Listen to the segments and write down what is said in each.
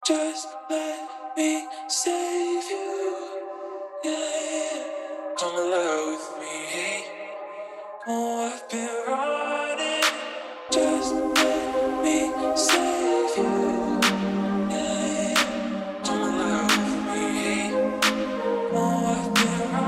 Just let me save you. Yeah. Come alive with me. Oh, I've been running. Just let me save you. Yeah. Come alive with me. Oh, I've been running.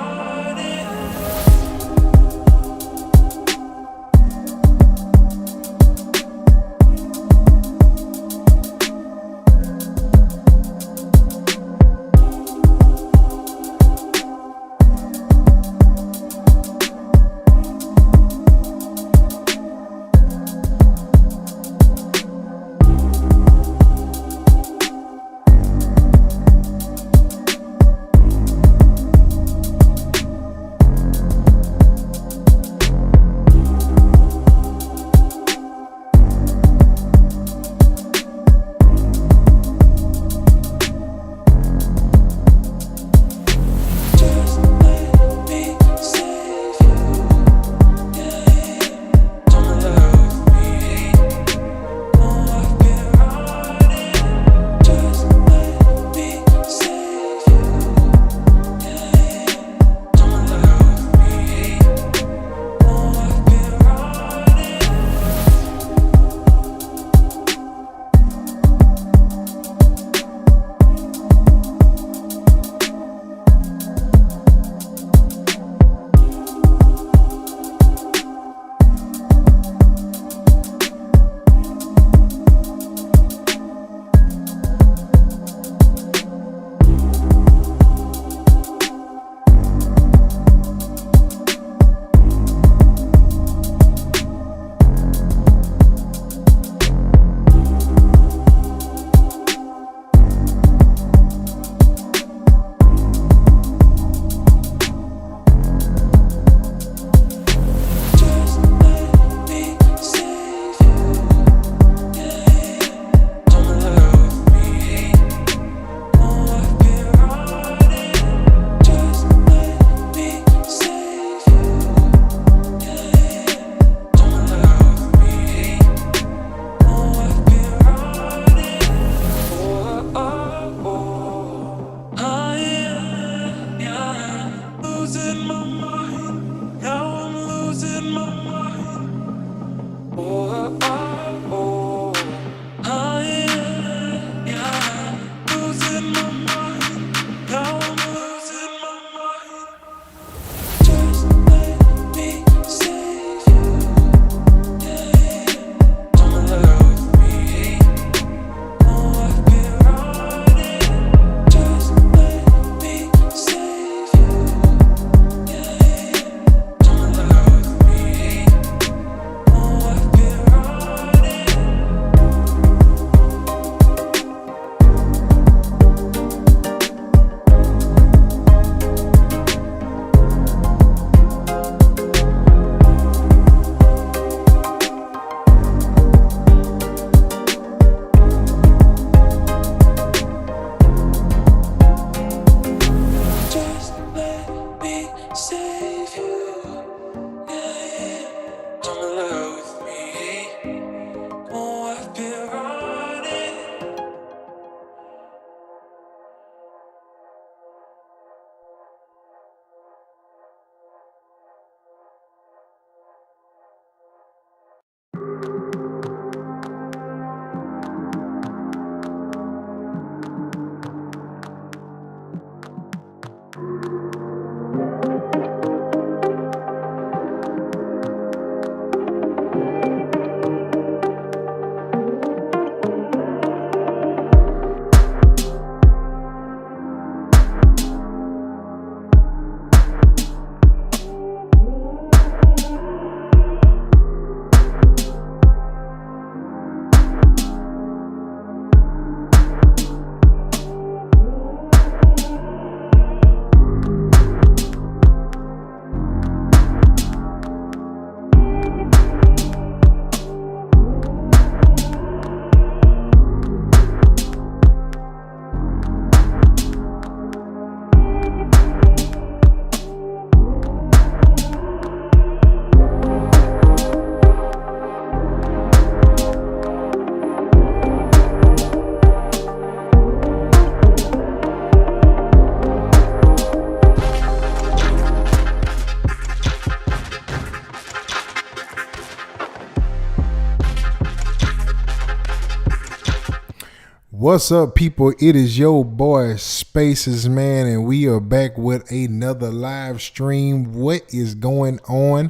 What's up, people? It is your boy Spasciz, man, and we are back with another live stream. What is going on?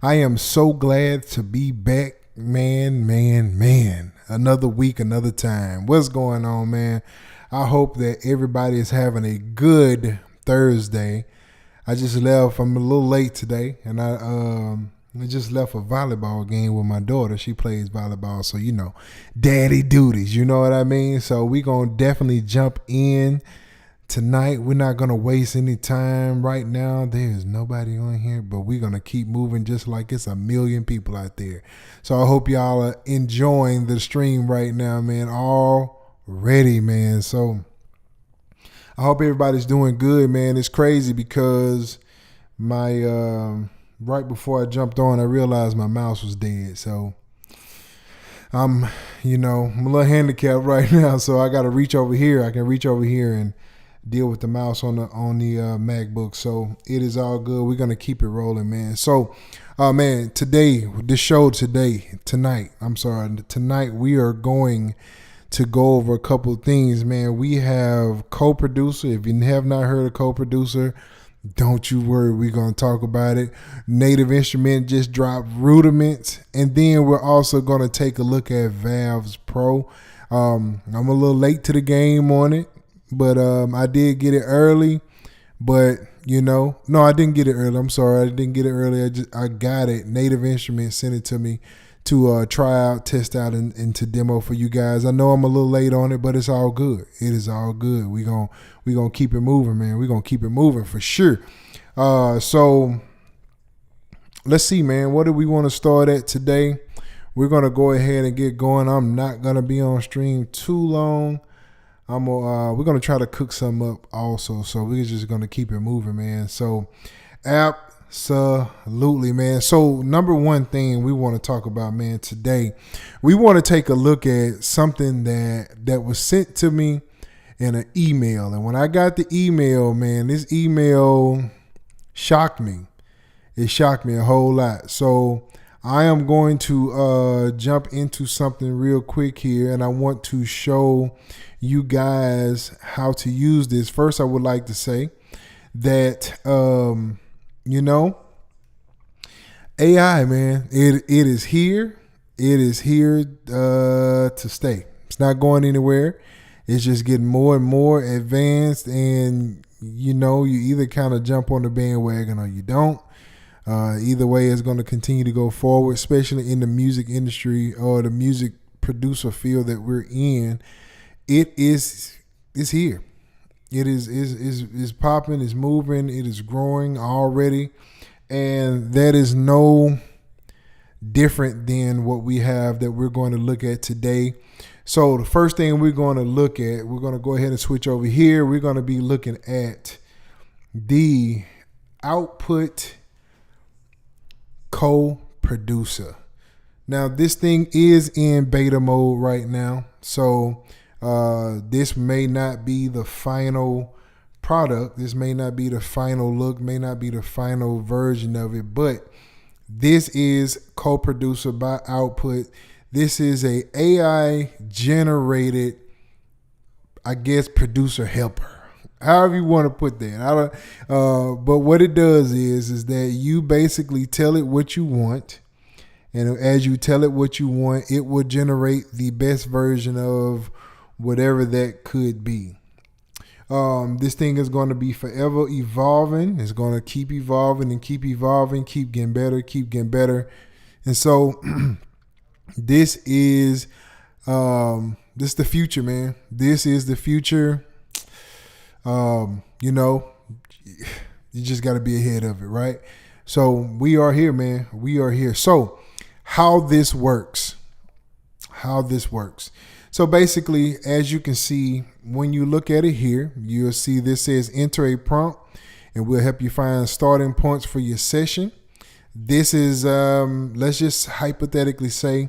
I am so glad to be back, man. Another week, another time. What's going on, man? I hope that everybody is having a good Thursday. I just left. I'm a little late today, and I just left a volleyball game with my daughter. She plays volleyball, so daddy duties. You know what I mean? So we gonna definitely jump in tonight. We're not gonna waste any time right now. There's nobody on here, but we're gonna keep moving just like it's a million people out there. So I hope y'all are enjoying the stream right now, man. Already, man. So I hope everybody's doing good, man. It's crazy because my right before I jumped on, I realized my mouse was dead. So I'm a little handicapped right now. So I got to reach over here. I can reach over here and deal with the mouse on the MacBook. So it is all good. We're going to keep it rolling, man. So, tonight, we are going to go over a couple of things, man. We have co-producer. If you have not heard of co-producer, don't you worry, we're going to talk about it. Native Instrument just dropped Rudiments. And then we're also going to take a look at Valves Pro. I'm a little late to the game on it, but I did get it early. But, no, I didn't get it early. I'm sorry, I didn't get it early. I got it. Native Instrument sent it to me to try out, test out, and to demo for you guys. I know I'm a little late on it, but it's all good. It is all good. We're gonna keep it moving, man. We're gonna keep it moving for sure. So let's see, man. What do we want to start at today? We're gonna go ahead and get going. I'm not gonna be on stream too long. We're gonna try to cook something up also. So we're just gonna keep it moving, man. So absolutely, man. So number one thing we want to talk about, man, today, we want to take a look at something that was sent to me in an email. And when I got the email, man, this email shocked me. It shocked me a whole lot. So I am going to jump into something real quick here, and I want to show you guys how to use this. First, I would like to say that AI, man, it is here. It is here to stay. It's not going anywhere. It's just getting more and more advanced, and you either kind of jump on the bandwagon or you don't. Either way, it's going to continue to go forward, especially in the music industry or the music producer field that we're in. It's here. It is popping, it's moving, it is growing already, and that is no different than what we have that we're going to look at today. So the first thing we're going to look at, we're going to go ahead and switch over here. We're going to be looking at the output co-producer. Now this thing is in beta mode right now, so this may not be the final product. This may not be the final look, may not be the final version of it, but this is co-producer by Output. This is a AI generated, I guess, producer helper. However you want to put that. But what it does is that you basically tell it what you want. And as you tell it what you want, it will generate the best version of whatever that could be. This thing is going to be forever evolving. It's going to keep evolving and keep evolving, keep getting better. And so this is the future, man. This is the future. You just got to be ahead of it, right? So we are here, man. We are here. So how this works. So basically, as you can see, when you look at it here, you'll see this says enter a prompt, and we'll help you find starting points for your session. This is, let's just hypothetically say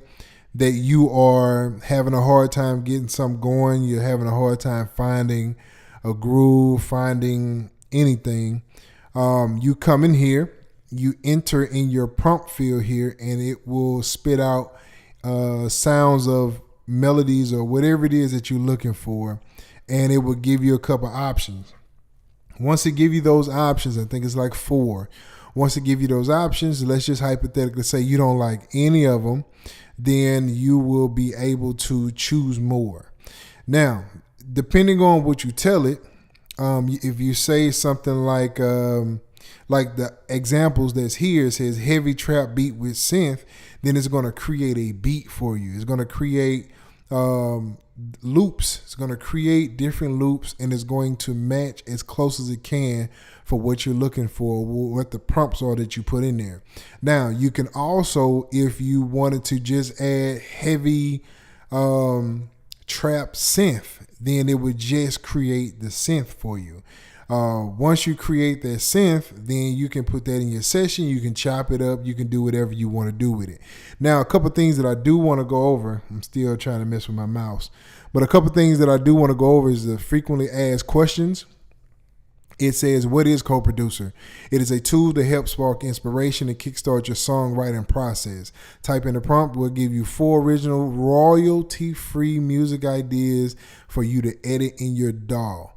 that you are having a hard time getting something going. You're having a hard time finding a groove, finding anything. You come in here, you enter in your prompt field here, and it will spit out sounds of melodies or whatever it is that you're looking for, and it will give you a couple options. Once it give you those options, I think it's like 4. Once it give you those options, let's just hypothetically say you don't like any of them, then you will be able to choose more. Now, depending on what you tell it, if you say something like the examples that's here, it says heavy trap beat with synth, then it's going to create a beat for you. It's going to create loops. It's going to create different loops, and it's going to match as close as it can for what you're looking for, what the prompts are that you put in there. Now, you can also, if you wanted to just add heavy trap synth, then it would just create the synth for you. Once you create that synth, then you can put that in your session. You can chop it up. You can do whatever you want to do with it. Now, a couple things that I do want to go over. I'm still trying to mess with my mouse. But a couple things that I do want to go over is the frequently asked questions. It says, what is co-producer? It is a tool to help spark inspiration and kickstart your songwriting process. Type in the prompt. We'll give you 4 original royalty-free music ideas for you to edit in your DAW.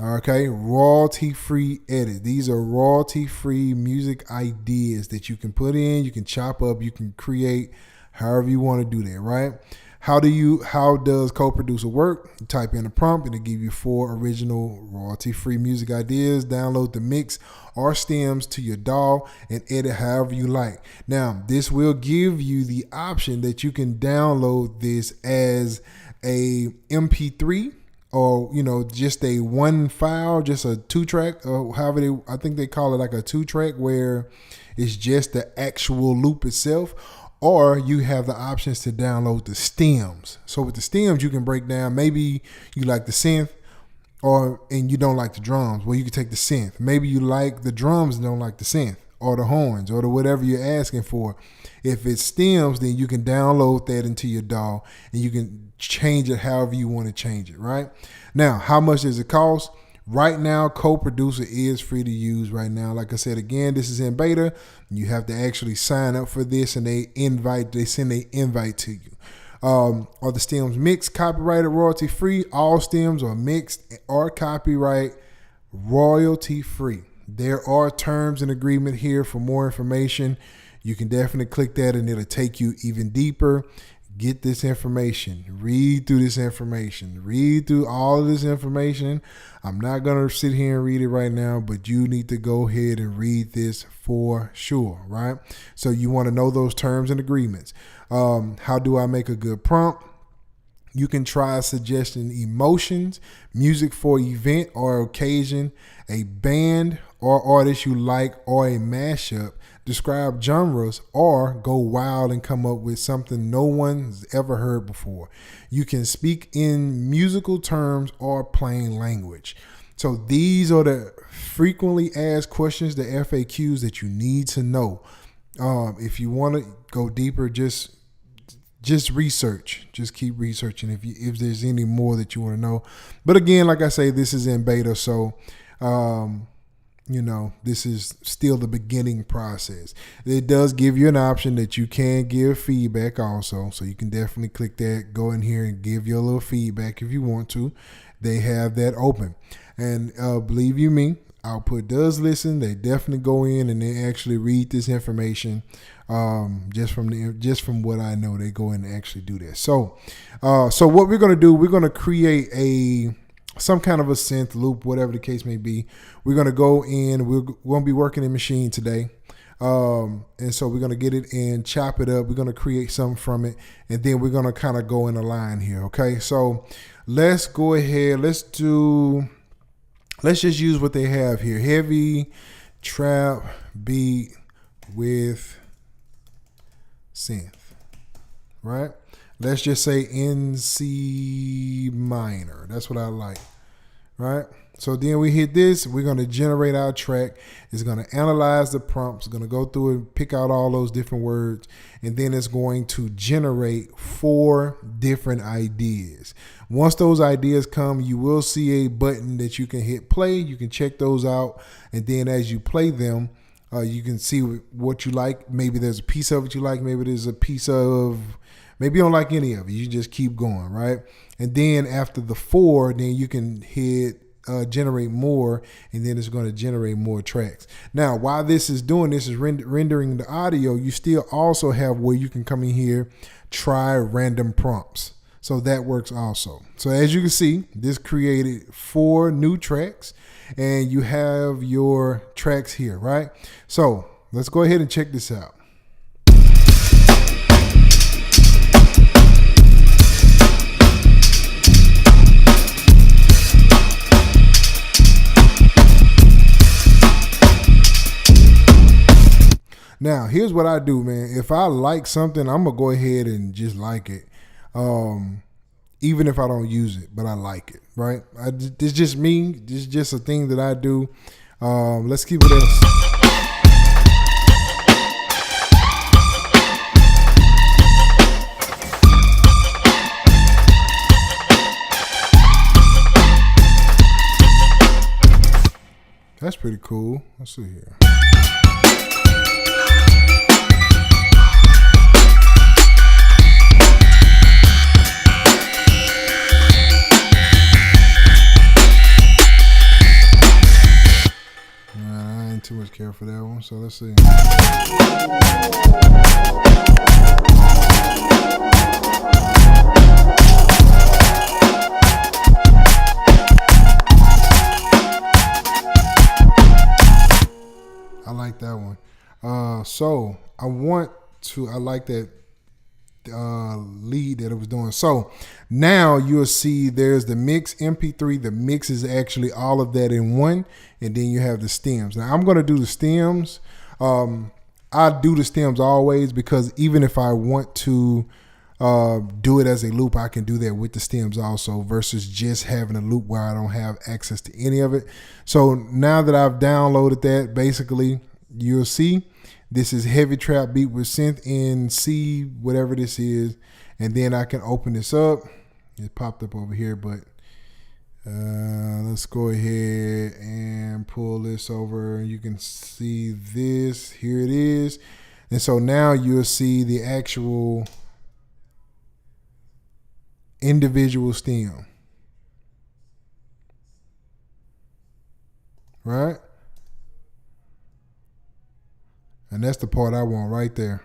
Okay, royalty-free edit. These are royalty-free music ideas that you can put in, you can chop up, you can create however you want to do that, right? How does co-producer work? You type in a prompt and it'll give you 4 original royalty-free music ideas. Download the mix or stems to your DAW and edit however you like. Now, this will give you the option that you can download this as a MP3 or, just a 1 file, just a 2-track, or however I think they call it like a 2-track where it's just the actual loop itself. Or you have the options to download the stems. So with the stems, you can break down, maybe you like the synth and you don't like the drums. Well, you can take the synth. Maybe you like the drums and don't like the synth or the horns or the whatever you're asking for. If it's stems, then you can download that into your DAW and you can change it however you want to change it, right? Now, how much does it cost? Right now, co-producer is free to use right now. Like I said, again, this is in beta. You have to actually sign up for this, and they send an invite to you. Are the stems mixed, copyrighted, royalty free? All stems are mixed or copyright royalty free. There are terms and agreement here. For more information, you can definitely click that, and it'll take you even deeper. Get this information. Read through this information. Read through all of this information. I'm not going to sit here and read it right now, but you need to go ahead and read this for sure, right? So you want to know those terms and agreements. How do I make a good prompt? You can try suggesting emotions, music for event or occasion, a band or artist you like, or a mashup. Describe genres, or go wild and come up with something no one's ever heard before. You can speak in musical terms or plain language. So these are the frequently asked questions, the FAQs that you need to know. If you want to go deeper, just research. Just keep researching if there's any more that you want to know. But again, like I say, this is in beta, so this is still the beginning process. It does give you an option that you can give feedback also. So you can definitely click that, go in here and give your little feedback if you want to. They have that open. And believe you me, Output does listen. They definitely go in and they actually read this information. Just from what I know, they go in and actually do this. So what we're going to do, we're going to create some kind of a synth loop, whatever the case may be. We're going to go in, we're going to be working in Machine today. And so we're going to get it and chop it up. We're going to create something from it. And then we're going to kind of go in a line here. Okay. So let's go ahead. Let's just use what they have here. Heavy trap beat with synth, right? Let's just say in C minor. That's what I like, right? So then we hit this. We're going to generate our track. It's going to analyze the prompts. It's going to go through and pick out all those different words. And then it's going to generate 4 different ideas. Once those ideas come, you will see a button that you can hit play. You can check those out. And then as you play them, you can see what you like. Maybe there's a piece of it you like. Maybe Maybe you don't like any of it. You just keep going, right? And then after the 4, then you can hit generate more, and then it's going to generate more tracks. Now, while this is doing this, is rendering the audio, you still also have where you can come in here, try random prompts. So that works also. So as you can see, this created 4 new tracks, and you have your tracks here, right? So let's go ahead and check this out. Now, here's what I do, man. If I like something, I'm going to go ahead and just like it. Even if I don't use it, but I like it, right? This is just me. This is just a thing that I do. Let's keep it else. That's pretty cool. Let's see here. Too much care for that one, so let's see. I like that one. So I like that lead that it was doing. So now you'll see there's the mix MP3. The mix is actually all of that in one, and then you have the stems. Now I'm going to do the stems. I do the stems always, because even if I want to do it as a loop, I can do that with the stems also, versus just having a loop where I don't have access to any of it. So now that I've downloaded that, basically you'll see this is heavy trap beat with synth in C, whatever this is. And then I can open this up. It popped up over here, but let's go ahead and pull this over. You can see this. Here it is. And so now you'll see the actual individual stem. Right? And that's the part I want right there.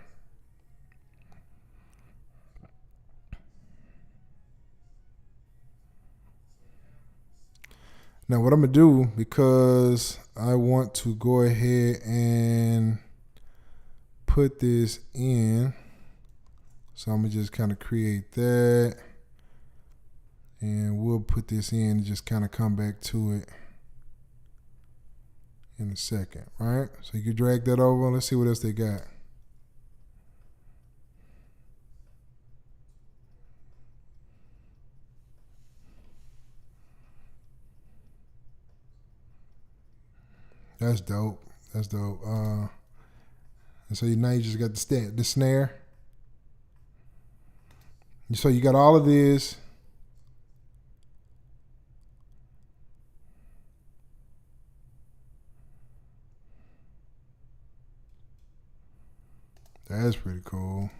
Now what I'm going to do, because I want to go ahead and put this in, so I'm going to just kind of create that, and we'll put this in and just kind of come back to it in a second, right? So you can drag that over. Let's see what else they got. That's dope. That's dope. And so now you just got the snare. So you got all of this. That's pretty cool.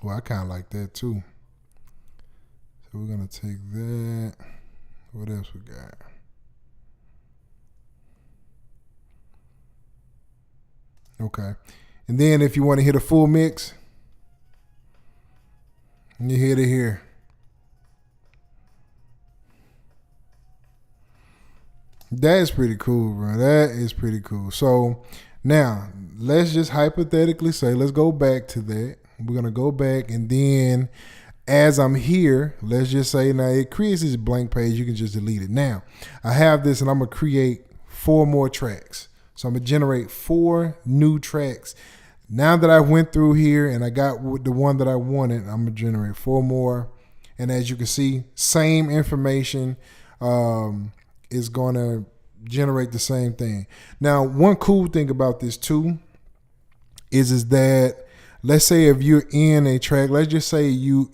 Well, I kind of like that too. So we're going to take that. What else we got? Okay. And then if you want to hit a full mix, you hit it here. That is pretty cool, bro. That is pretty cool. So now let's just hypothetically say, let's go back to that. We're going to go back, and then as I'm here, let's just say now it creates this blank page. You can just delete it. Now I have this, and I'm going to create 4 more tracks. So I'm going to generate 4 new tracks. Now that I went through here and I got the one that I wanted, I'm going to generate 4 more. And as you can see, same information, is going to generate the same thing. Now, one cool thing about this too is that, let's say if you're in a track, let's just say you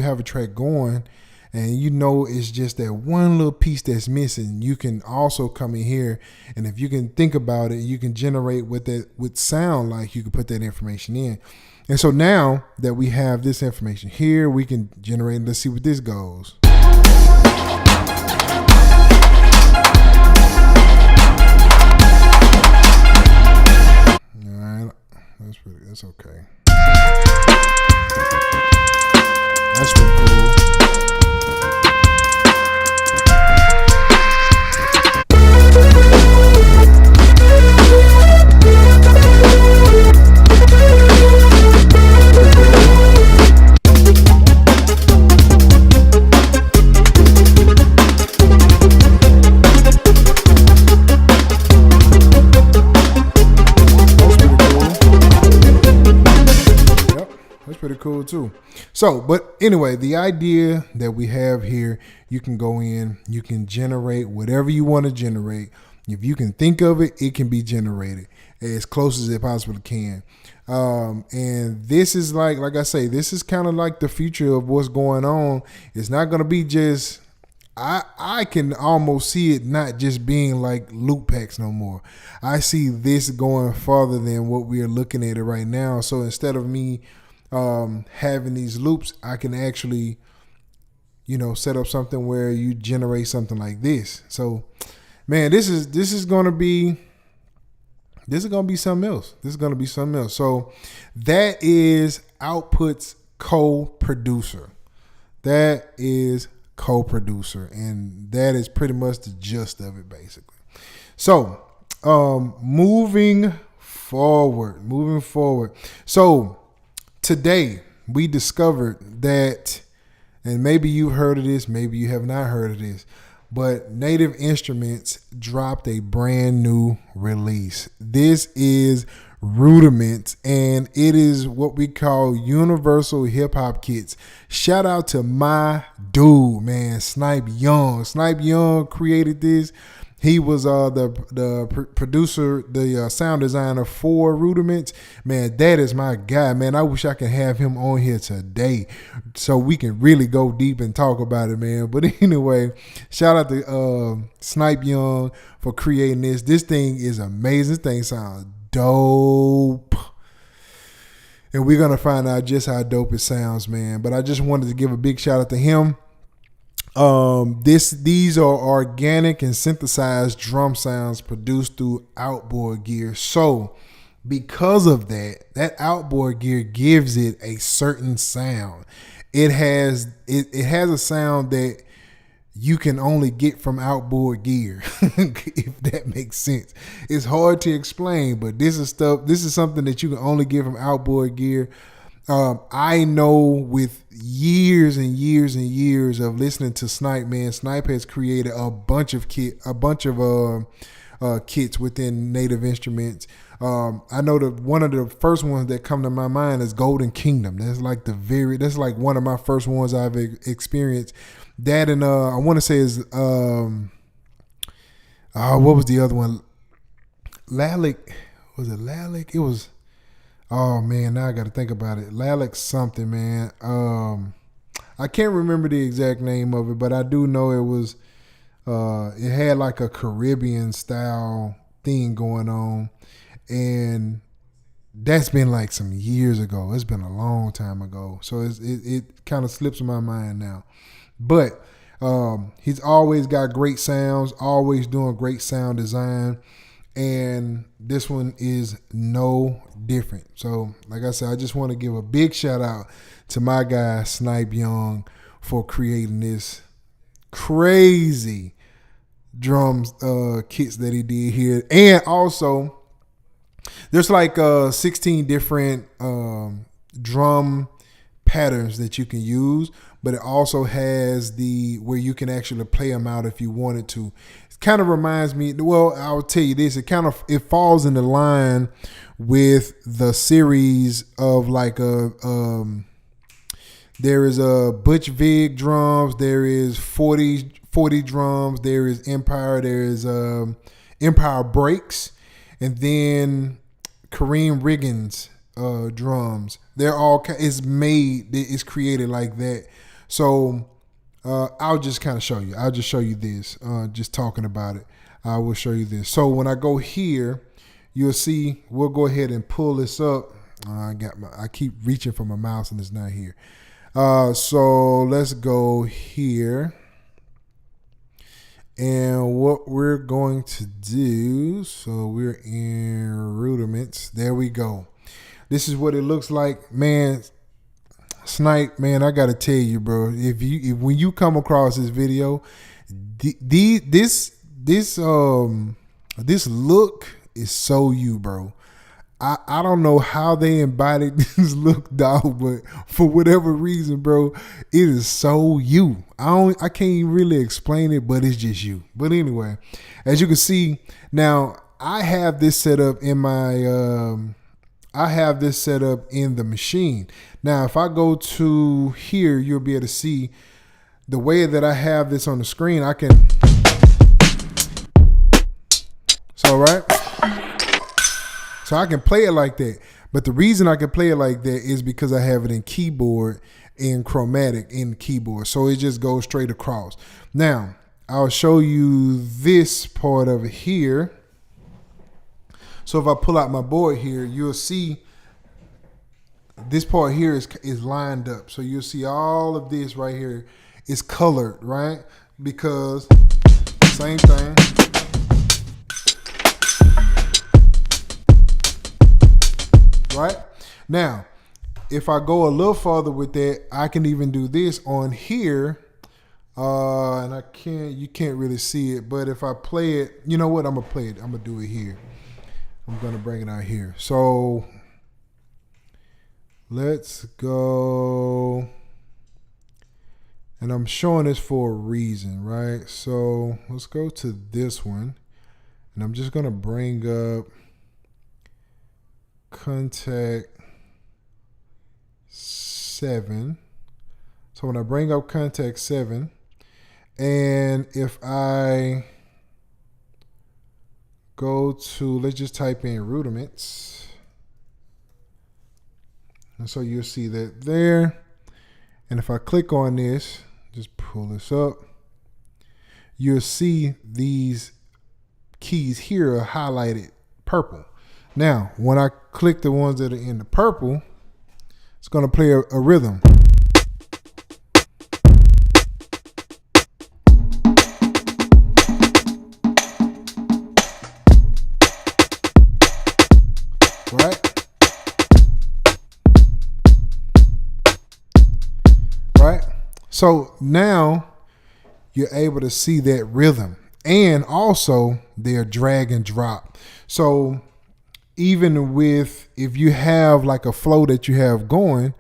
have a track going, and you know it's just that one little piece that's missing, you can also come in here, and if you can think about it, you can generate what that would sound like. You can put that information in. And so now that we have this information here, we can generate, let's see what this goes. All right, that's okay. That's pretty cool. Pretty cool too. So, but anyway, the idea that we have here, you can go in, you can generate whatever you want to generate. If you can think of it, it can be generated as close as it possibly can. And this is like I say, this is kind of like the future of what's going on. It's not going to be just, I can almost see it not just being like loop packs no more. I see this going farther than what we are looking at it right now. So instead of me having these loops, I can actually, set up something where you generate something like this. So, man, this is gonna be something else. This is gonna be something else. So that is Output's co-producer. That is co-producer, and that is pretty much the gist of it, basically. So, moving forward. So today, we discovered that, and maybe you've heard of this, maybe you have not heard of this, but Native Instruments dropped a brand new release. This is Rudiments, and it is what we call universal hip hop kits. Shout out to my dude, man, Snipe Young. Snipe Young created this. He was the producer, the sound designer for Rudiments. Man, that is my guy, man. I wish I could have him on here today so we can really go deep and talk about it, man. But anyway, shout out to Snipe Young for creating this. This thing is amazing. This thing sounds dope. And we're going to find out just how dope it sounds, man. But I just wanted to give a big shout out to him. These are organic and synthesized drum sounds produced through outboard gear. So because of that outboard gear gives it a certain sound. It has a sound that you can only get from outboard gear, if that makes sense. It's hard to explain, but this is something that you can only get from outboard gear. I know with years and years and years of listening to Snipe, man, Snipe has created a bunch of kits within Native Instruments. I know that one of the first ones that come to my mind is Golden Kingdom. That's like one of my first ones I've experienced. That, and I want to say is what was the other one? Lalic. Was it Lalic? It was. Oh man, now I got to think about it. Lalic something, man. I can't remember the exact name of it, but I do know it was. It had like a Caribbean style thing going on, and that's been like some years ago. It's been a long time ago, so it kind of slips in my mind now. But he's always got great sounds, always doing great sound design. And this one is no different. So, like I said, I just want to give a big shout out to my guy, Snipe Young, for creating this crazy drums kits that he did here. And also, there's like 16 different drum patterns that you can use, but it also has where you can actually play them out if you wanted to. It kind of reminds me, well, I'll tell you this, it falls in the line with the series of like there is a Butch Vig drums, there is 40 drums, there is Empire, there is Empire Breaks, and then Kareem Riggins drums. They're all it's created like that. So I'll just kind of show you. I'll just show you this. Just talking about it, I will show you this. So when I go here, you'll see. We'll go ahead and pull this up. I keep reaching for my mouse and it's not here. So let's go here. And what we're going to do, so we're in Rudiments. There we go. This is what it looks like, man. Snipe, man, I gotta tell you, bro. If when you come across this video, this look is so you, bro. I don't know how they embodied this look, dog, but for whatever reason, bro, it is so you. I can't really explain it, but it's just you. But anyway, as you can see, now I have this set up in my in the machine. Now, if I go to here, you'll be able to see the way that I have this on the screen. I can, so right. So I can play it like that. But the reason I can play it like that is because I have it in keyboard, in chromatic in keyboard. So it just goes straight across. Now, I'll show you this part of it here. So if I pull out my board here, you'll see this part here is lined up. So you'll see all of this right here is colored, right? Because same thing. Right? Now, if I go a little further with that, I can even do this on here. And you can't really see it, but if I play it, you know what? I'm gonna play it. I'm gonna do it here. I'm gonna bring it out here. So let's go. And I'm showing this for a reason, right? So let's go to this one. And I'm just gonna bring up contact 7. So when I bring up contact 7, and if I go to, let's just type in Rudiments, and so you'll see that there. And if I click on this, just pull this up, you'll see these keys here are highlighted purple. Now, when I click the ones that are in the purple, it's going to play a rhythm. Right? Right? So now you're able to see that rhythm. And also their drag and drop. So even with, if you have like a flow that you have going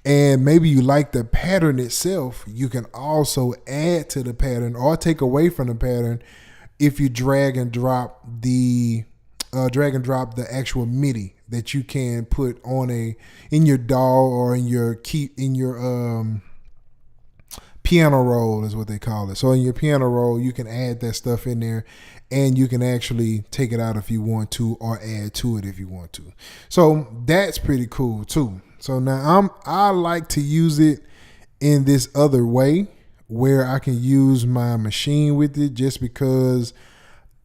and maybe you like the pattern itself, you can also add to the pattern or take away from the pattern if you drag and drop the actual MIDI that you can put on in your DAW or in your piano roll is what they call it. So in your piano roll, you can add that stuff in there and you can actually take it out if you want to or add to it if you want to. So that's pretty cool too. So now I like to use it in this other way where I can use my machine with it just because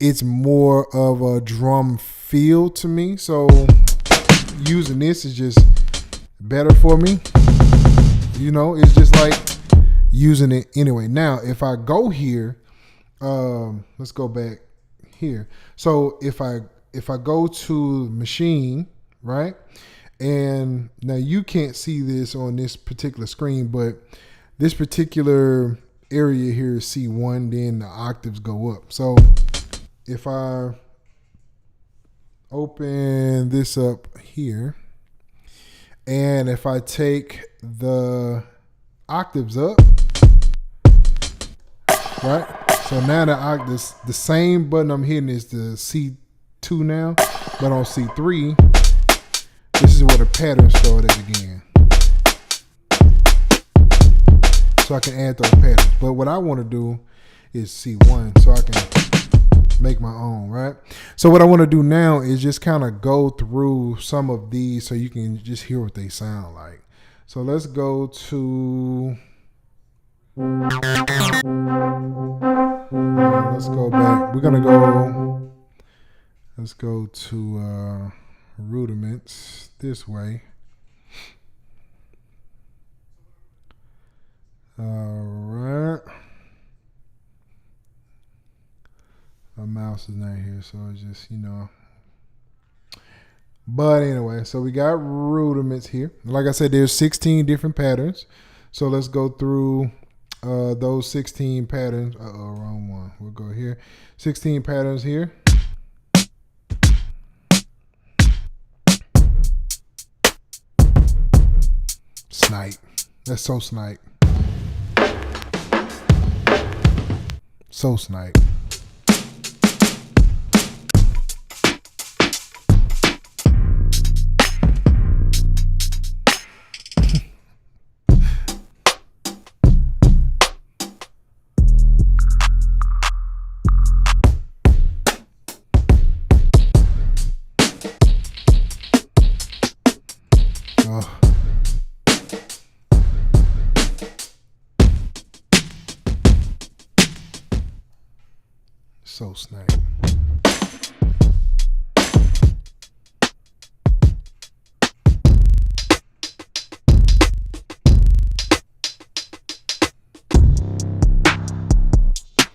it's more of a drum feel to me. So using this is just better for me. You know, it's just like using it anyway. Now, if I go here, let's go back here. So if I go to machine, right? And now you can't see this on this particular screen, but this particular area here is C1, then the octaves go up. So if I open this up here, and if I take the octaves up, right? So now the same button I'm hitting is the C2 now, but on C3, this is where the pattern started again. So I can add those patterns. But what I want to do is C1 so I can make my own, right? So what I want to do now is just kind of go through some of these so you can just hear what they sound like. So let's go to Let's go back. Let's go to Rudiments this way. All right. My mouse is not here, so it's just, But anyway, so we got Rudiments here. Like I said, there's 16 different patterns. So let's go through those 16 patterns. Wrong one. We'll go here. 16 patterns here. Snipe. That's so snipe. So snipe. So snipe.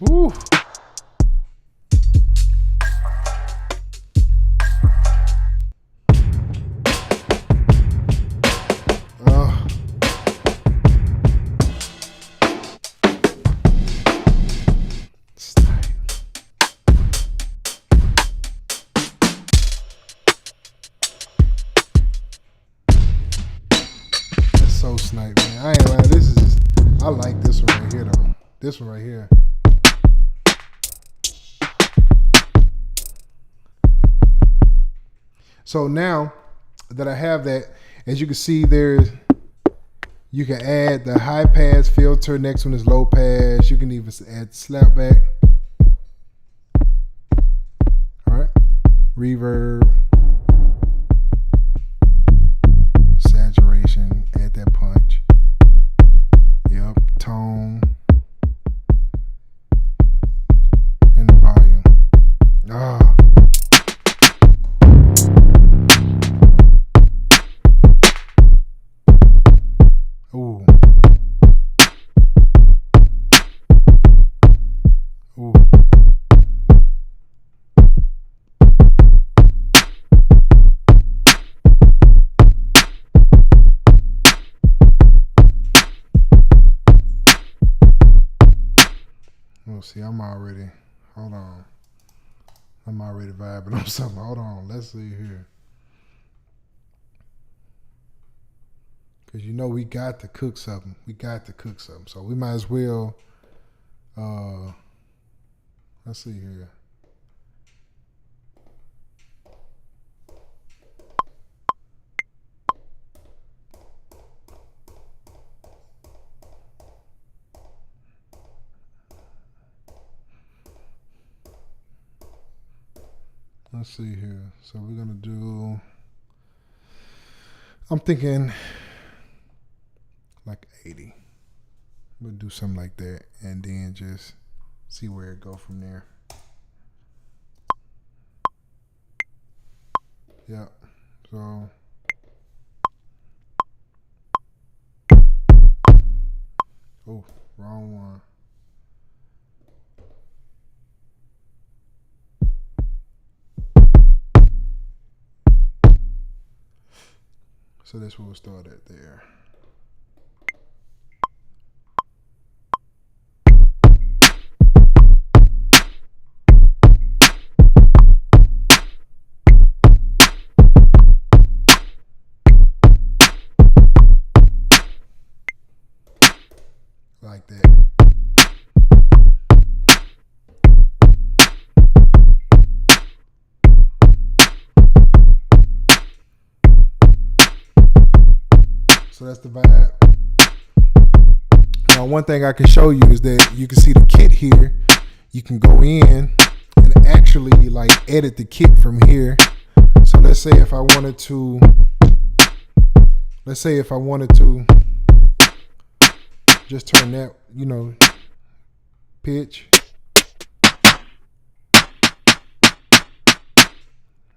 Woo. So snipe, man. I ain't lying. I like this one right here though. This one right here. So now that I have that, as you can see, you can add the high pass filter. Next one is low pass. You can even add slapback. All right, reverb. Saturation, add that punch. Yep, tone. And the volume. Ooh. Ooh. See, I'm already vibing on something. Hold on, let's see here. Because we got to cook something. So we might as well, let's see here. Let's see here. So we're going to do, I'm thinking like 80. We'll do something like that and then just see where it go from there. Yep. So oh, wrong one. So that's where we'll start at there. Like that. So that's the vibe. Now, one thing I can show you is that you can see the kit here. You can go in and actually like edit the kit from here. So let's say if I wanted to just turn that, pitch.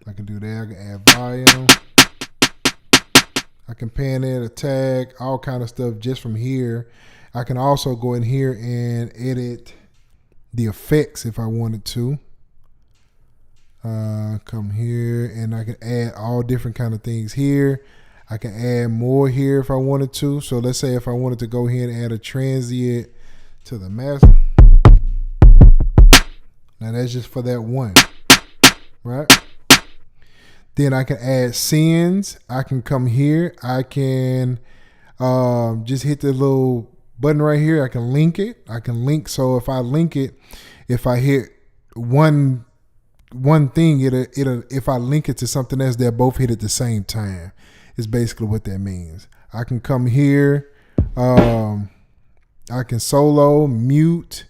I can do that. I can add volume. I can pan it, attack, all kind of stuff just from here. I can also go in here and edit the effects if I wanted to. Come here and I can add all different kind of things here. I can add more here if I wanted to. So let's say if I wanted to go here and add a transient to the master. Now that's just for that one, right? Then I can add scenes. I can come here. I can just hit the little button right here. I can link it. I can link. So if I link it, if I hit one thing, it'll if I link it to something else, they'll both hit at the same time. Is basically what that means. I can come here. I can solo, mute,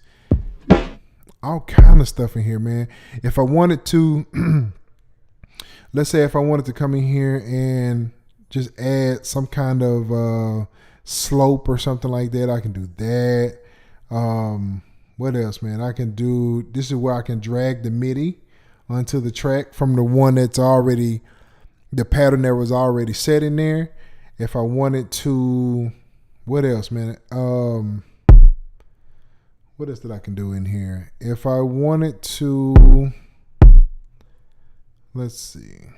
all kind of stuff in here, man. If I wanted to. Let's say if I wanted to come in here and just add some kind of slope or something like that, I can do that. What else, man? I can do, this is where I can drag the MIDI onto the track from the one that's already, the pattern that was already set in there. If I wanted to, what else, man? What else that I can do in here? If I wanted to, let's see.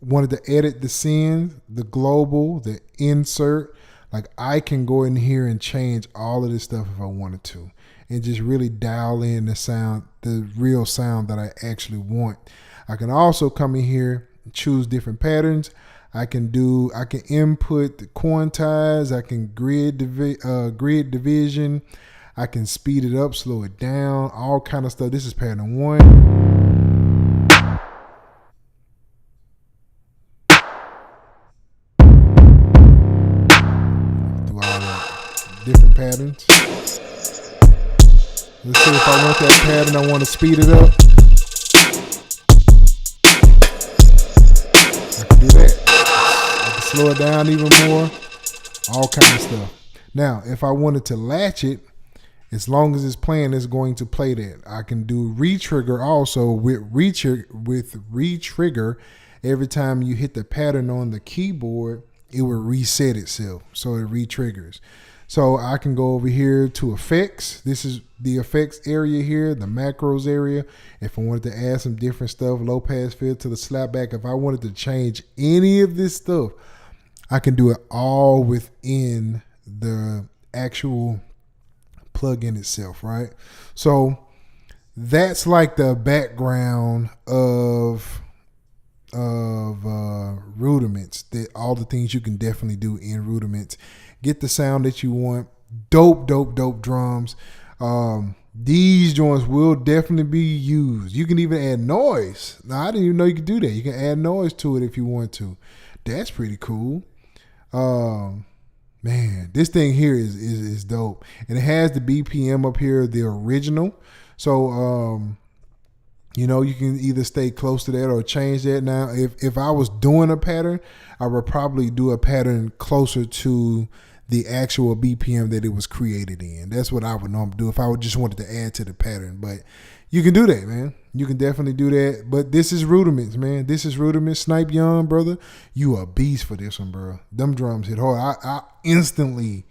Wanted to edit the scenes, the global, the insert. Like I can go in here and change all of this stuff if I wanted to, and just really dial in the sound, the real sound that I actually want. I can also come in here and choose different patterns. I can input the quantize. I can grid division. I can speed it up, slow it down, all kind of stuff. This is pattern 1. Different patterns. Let's see if I want that pattern, I want to speed it up. I can do that. I can slow it down even more. All kind of stuff. Now, if I wanted to latch it, as long as it's playing, it's going to play that. I can do retrigger also with retrigger. Every time you hit the pattern on the keyboard, it will reset itself. So it re-triggers. So I can go over here to effects. This is the effects area here, the macros area. If I wanted to add some different stuff, low pass filter to the slapback, if I wanted to change any of this stuff, I can do it all within the actual plugin itself, right? So that's like the background of Rudiments, that all the things you can definitely do in Rudiments. Get the sound that you want. Dope drums. These joints will definitely be used. You can even add noise. Now, I didn't even know you could do that. You can add noise to it if you want to. That's pretty cool. Man, this thing here is dope. And it has the BPM up here, the original. So, you can either stay close to that or change that. Now, if I was doing a pattern, I would probably do a pattern closer to the actual BPM that it was created in. That's what I would normally do if I would just wanted to add to the pattern. But you can do that, man. You can definitely do that. But this is Rudiments, man. This is Rudiments. Snipe Young, brother. You a beast for this one, bro. Them drums hit hard. I instantly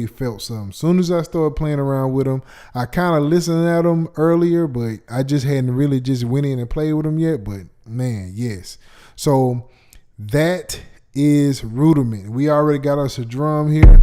felt something. As soon as I started playing around with them, I kind of listened at them earlier, but I just hadn't really just went in and played with them yet. But man, yes. So that is Rudiment. We already got us a drum here.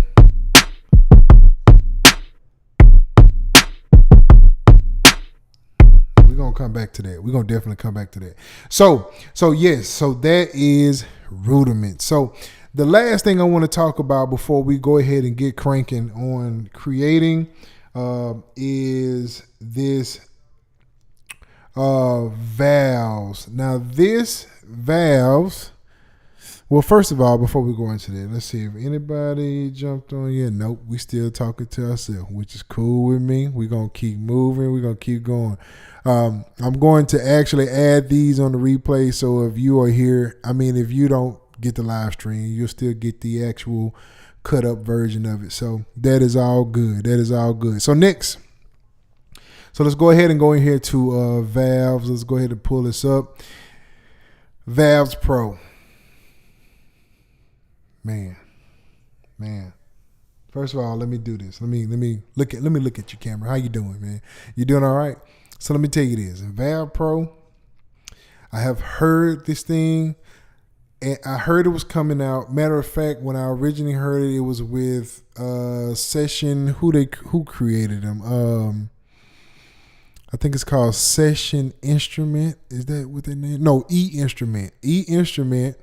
We're gonna come back to that. We're gonna definitely come back to that. So yes, so that is Rudiment. So the last thing I want to talk about before we go ahead and get cranking on creating is this valves. Now this valves, well, first of all, before we go into that, let's see if anybody jumped on yet. Nope, we still talking to ourselves, which is cool with me. We're going to keep moving. We're going to keep going. I'm going to actually add these on the replay, so if you are here, if you don't get the live stream, you'll still get the actual cut up version of it. So that is all good. That is all good. So next, so let's go ahead and go in here to Valves. Let's go ahead and pull this up. Valves Pro. Man. First of all, let me do this. Let me look at your camera. How you doing, man? You doing all right? So let me tell you this. In Valve Pro, I have heard this thing, and I heard it was coming out. Matter of fact, when I originally heard it, it was with Session. Who created them? I think it's called Session Instrument. Is that what they name? No, E Instrument. E Instrument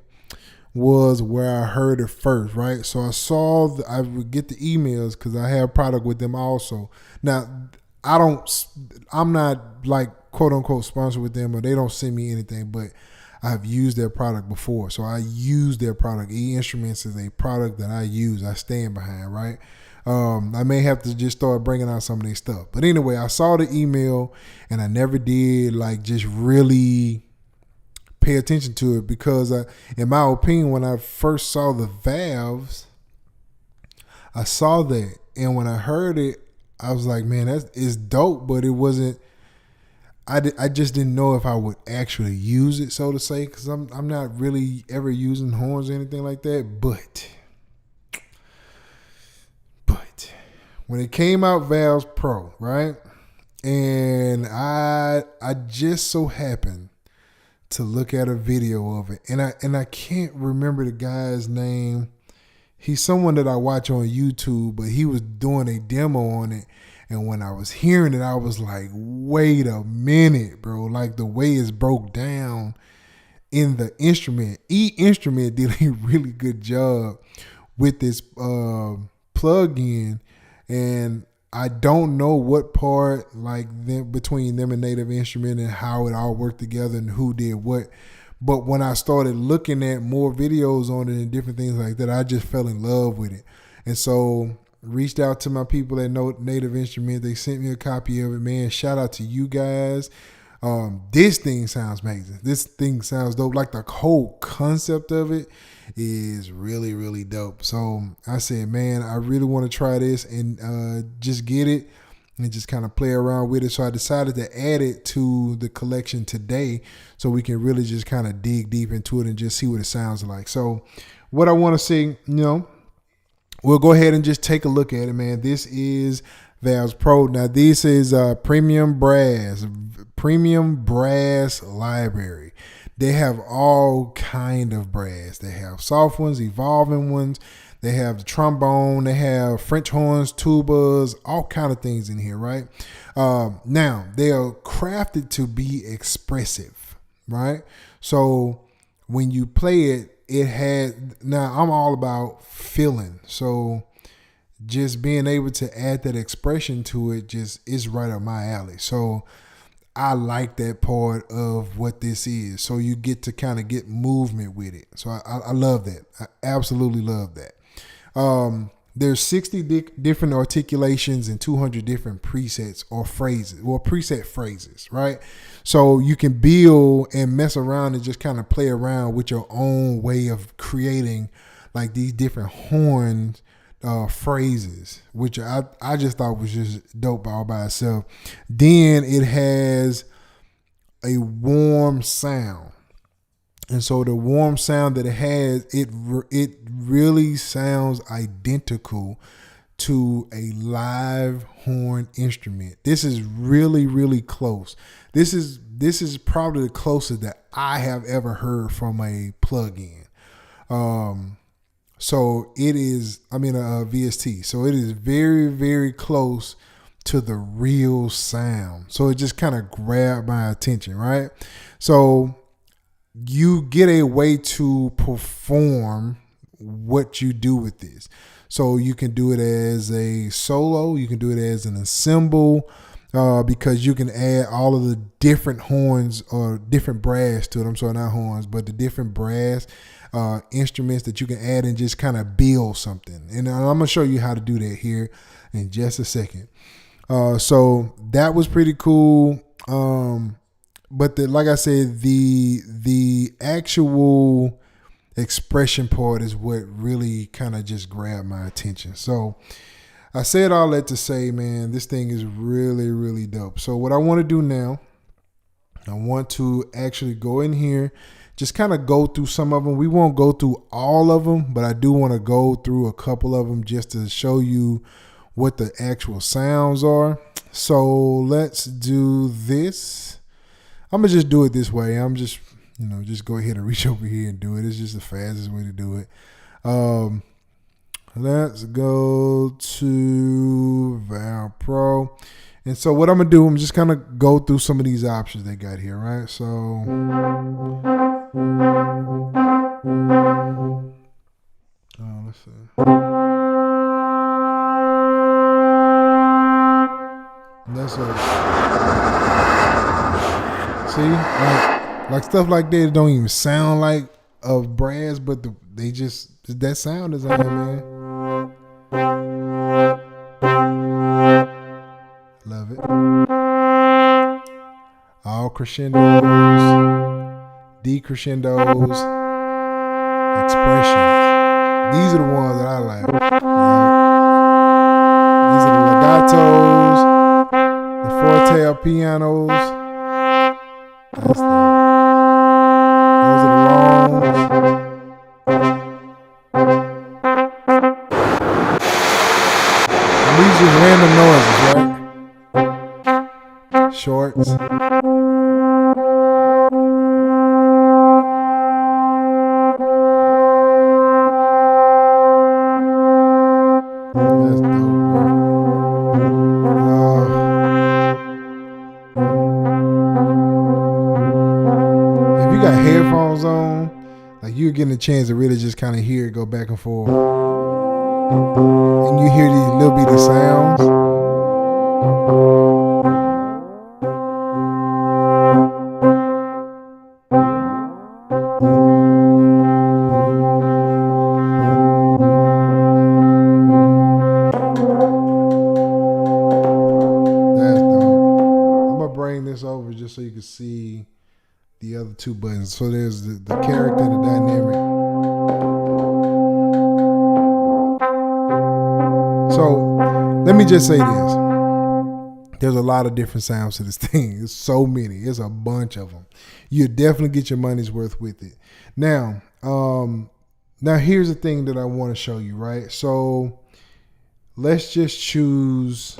was where I heard it first, right? So I would get the emails because I have product with them also. Now, I'm not like quote unquote sponsored with them, or they don't send me anything, but I've used their product before. So I use their product. E Instruments is a product that I use. I stand behind, right? I may have to just start bringing out some of their stuff. But anyway, I saw the email and I never did like just really pay attention to it because in my opinion, when I first saw the valves, I saw that. And when I heard it, I was like, man, it's dope, but it wasn't, I just didn't know if I would actually use it, so to say, because I'm not really ever using horns or anything like that. But when it came out, Valves Pro, right? And I just so happened to look at a video of it, and I can't remember the guy's name. He's someone that I watch on YouTube, but he was doing a demo on it. And when I was hearing it, I was like, wait a minute, bro. Like the way it's broke down in the instrument. E Instrument did a really good job with this plug-in. And I don't know what part between them and Native Instrument and how it all worked together and who did what. But when I started looking at more videos on it and different things like that, I just fell in love with it. And so reached out to my people at Native Instrument. They sent me a copy of it, man. Shout out to you guys. This thing sounds amazing. This thing sounds dope. Like the whole concept of it is really, really dope. So I said, man, I really want to try this and just get it and just kind of play around with it. So I decided to add it to the collection today so we can really just kind of dig deep into it and just see what it sounds like. So what I want to say, we'll go ahead and just take a look at it, man. This is Valves Pro. Now this is premium brass library. They have all kind of brass. They have soft ones, evolving ones. They have the trombone. They have French horns, tubas, all kind of things in here, right? Now, they are crafted to be expressive, right? So when you play it, now I'm all about feeling. So just being able to add that expression to it just is right up my alley. So I like that part of what this is. So you get to kind of get movement with it. So I love that. I absolutely love that. There's 60 different articulations and 200 different presets or phrases, or preset phrases, right? So you can build and mess around and just kind of play around with your own way of creating like these different horns phrases, which I just thought was just dope all by itself. Then it has a warm sound. And so the warm sound that it has, it really sounds identical to a live horn instrument. This is really, really close. This is probably the closest that I have ever heard from a plug-in. So it is, a VST. So it is very, very close to the real sound. So it just kind of grabbed my attention, right? So you get a way to perform what you do with this. So you can do it as a solo, you can do it as an ensemble, because you can add all of the different horns or different brass to it. I'm sorry, not horns, but the different brass instruments that you can add and just kind of build something. And I'm going to show you how to do that here in just a second. So that was pretty cool. But like I said, the actual expression part is what really kind of just grabbed my attention. So I said all that to say, man, this thing is really, really dope. So what I want to do now, I want to actually go in here, just kind of go through some of them. We won't go through all of them, but I do want to go through a couple of them just to show you what the actual sounds are. So let's do this. I'm going to just do it this way. I'm just, just go ahead and reach over here and do it. It's just the fastest way to do it. Let's go to Val Pro. And so what I'm going to do, I'm just kind of go through some of these options they got here, right? So let's see. That's see, like stuff like that don't even sound like of brass, but they just, that sound design, man. Love it. All crescendos, decrescendos, expressions. These are the ones that I like. These are the legatos, the forte pianos. Those are the longs. And these just random noises, right? Shorts. That's dope, bro. If you got headphones on, like you're getting a chance to really just kind of hear it go back and forth. And you hear these little bitty sounds. That's dope. I'm gonna bring this over just so you can see the other two buttons. So there's the character and the dynamic. So let me just say this. There's a lot of different sounds to this thing. There's so many. There's a bunch of them. You definitely get your money's worth with it. Now here's the thing that I want to show you, right? So let's just choose.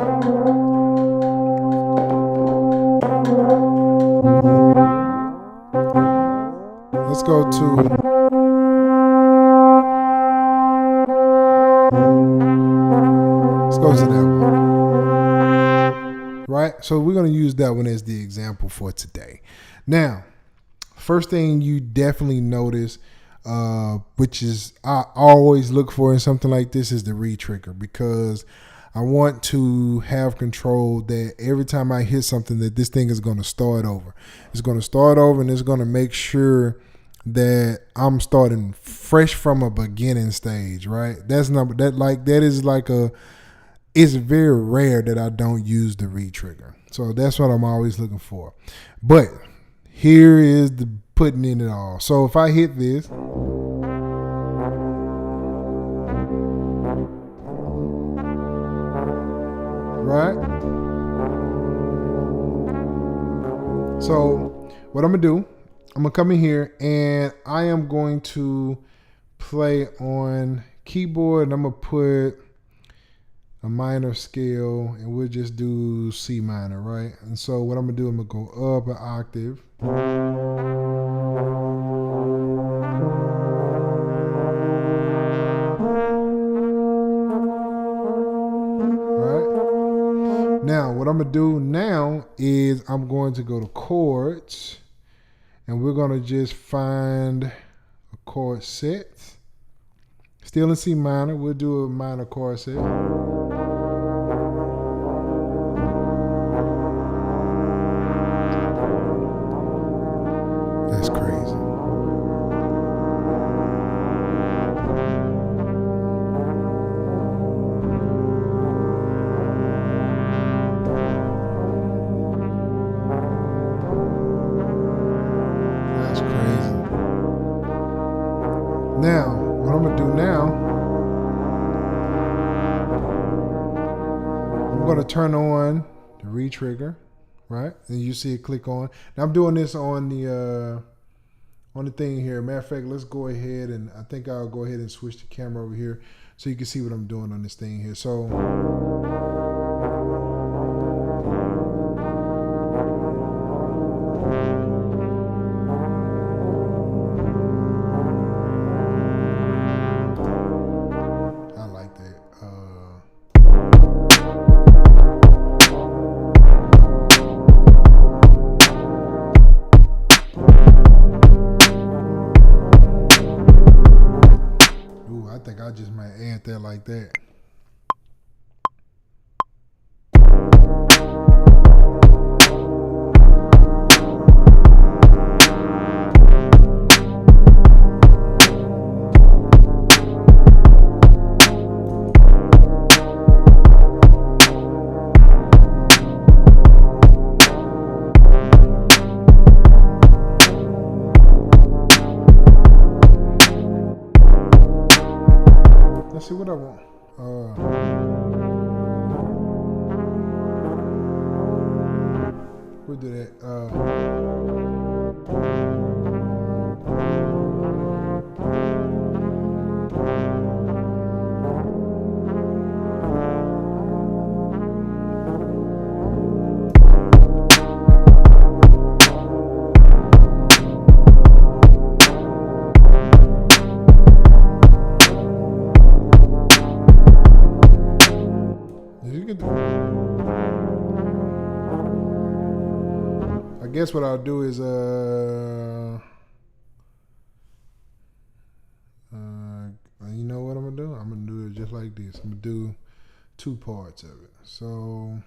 Let's go to. Let's go to that one. Right? So we're going to use that one as the example for today. Now, first thing you definitely notice, which is I always look for in something like this, is the re-trigger, because I want to have control that every time I hit something that this thing is going to start over. It's going to start over and it's going to make sure that I'm starting fresh from a beginning stage, right? It's very rare that I don't use the re-trigger. So that's what I'm always looking for. But here is the putting in it all. So if I hit this, right? So what I'm gonna do, I'm gonna come in here and I am going to play on keyboard, and I'm gonna put a minor scale, and we'll just do C minor, right? And so what I'm gonna do, I'm gonna go up an octave. Right? Now, what I'm gonna do now is I'm going to go to chords, and we're gonna just find a chord set. Still in C minor, we'll do a minor chord set. That's crazy. That's crazy. now I'm going to turn on the re-trigger, right? And you see it click on. Now I'm doing this on the thing here. Matter of fact, let's go ahead and I think I'll go ahead and switch the camera over here so you can see what I'm doing on this thing here. So I like that. I think I just might add that like that. Let's see what I want. We'll do that. I guess what I'll do is you know what I'm gonna do? I'm gonna do it just like this. I'm gonna do 2 parts of it. So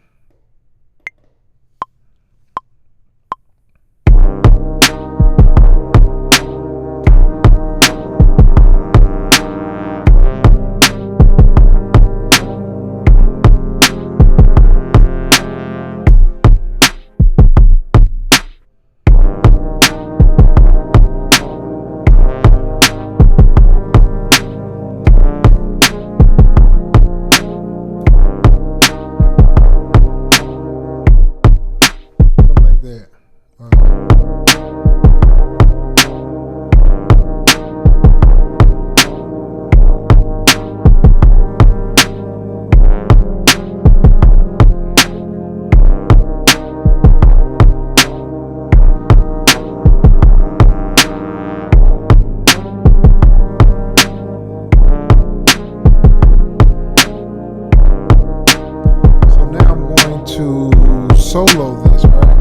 solo this, right?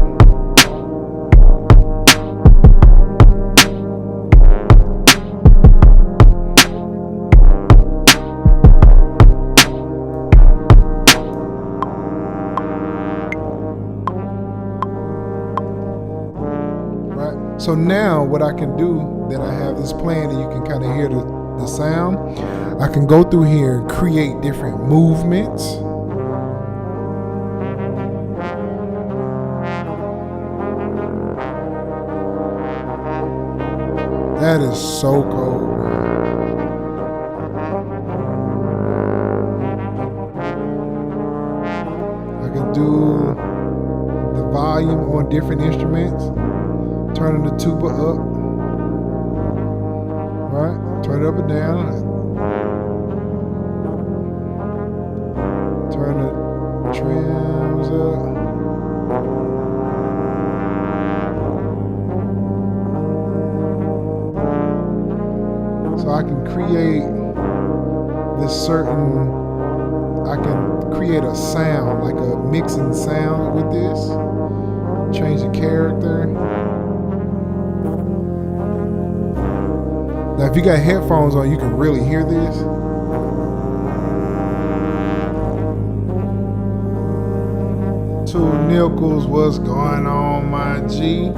Right. So now what I can do, that I have this playing and you can kind of hear the sound, I can go through here and create different movements. That is so cool, man. I can do the volume on different instruments, turning the tuba up, right? Turn it up and down. Turn the trims up. So I can create this certain, I can create a sound, like a mixing sound with this, change the character. Now if you got headphones on, you can really hear this. Two Nickels, what's going on, my G?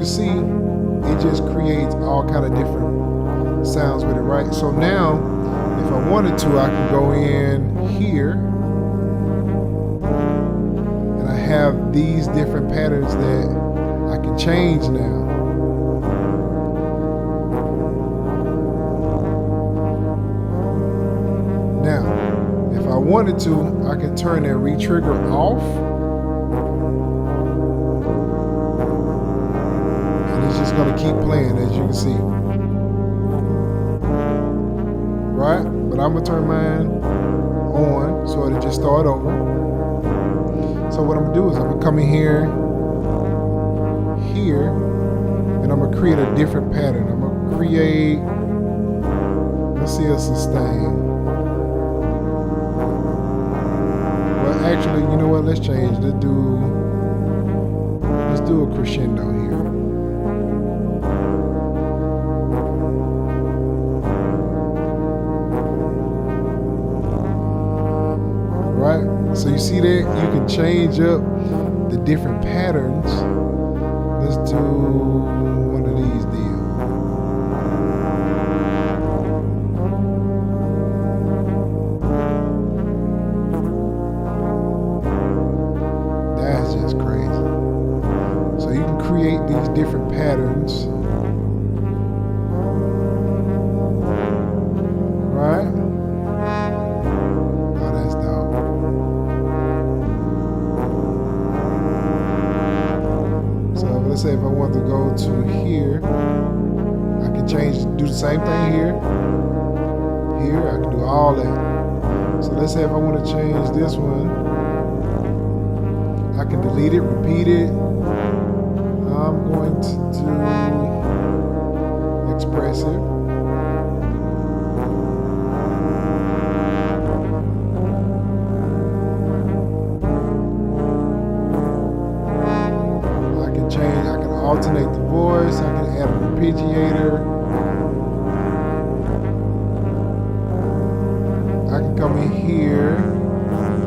See, it just creates all kind of different sounds with it, right? So now if I wanted to, I can go in here have these different patterns that I can change now. Now, if I wanted to, I can turn that re-trigger off. And it's just gonna keep playing, as you can see. Right? But I'm gonna turn mine on so it'll just start over. So what I'm gonna do is I'm gonna come in here, and I'm gonna create a different pattern. I'm gonna create, let's see, a sustain. Well, actually, you know what? Let's change. Let's do a crescendo here. Right? So you see that you can change up the different patterns. Let's do one of these deals. That's just crazy. So you can create these different patterns. Right? Oh, that's dope. So let's say if I want to go to here, I can do the same thing here. Here, I can do all that. So let's say if I want to change this one, I can delete it, repeat it. I'm going to do expressive. I can alternate the voice, I can add a arpeggiator. I can come in here,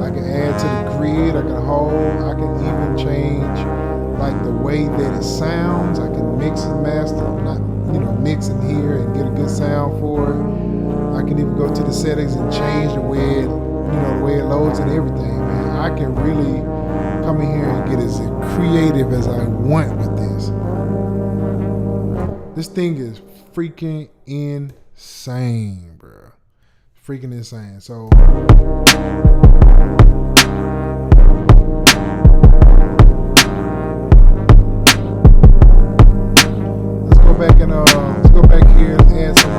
I can add to the grid, I can hold, I can even change like the way that it sounds. I can mix and master, not, mix in here and get a good sound for it. I can even go to the settings and change the way it, the way it loads and everything, man. I can really come in here and get as creative as I want with this. This thing is freaking insane, bro. Freaking insane. So let's go back and let's go back here and add some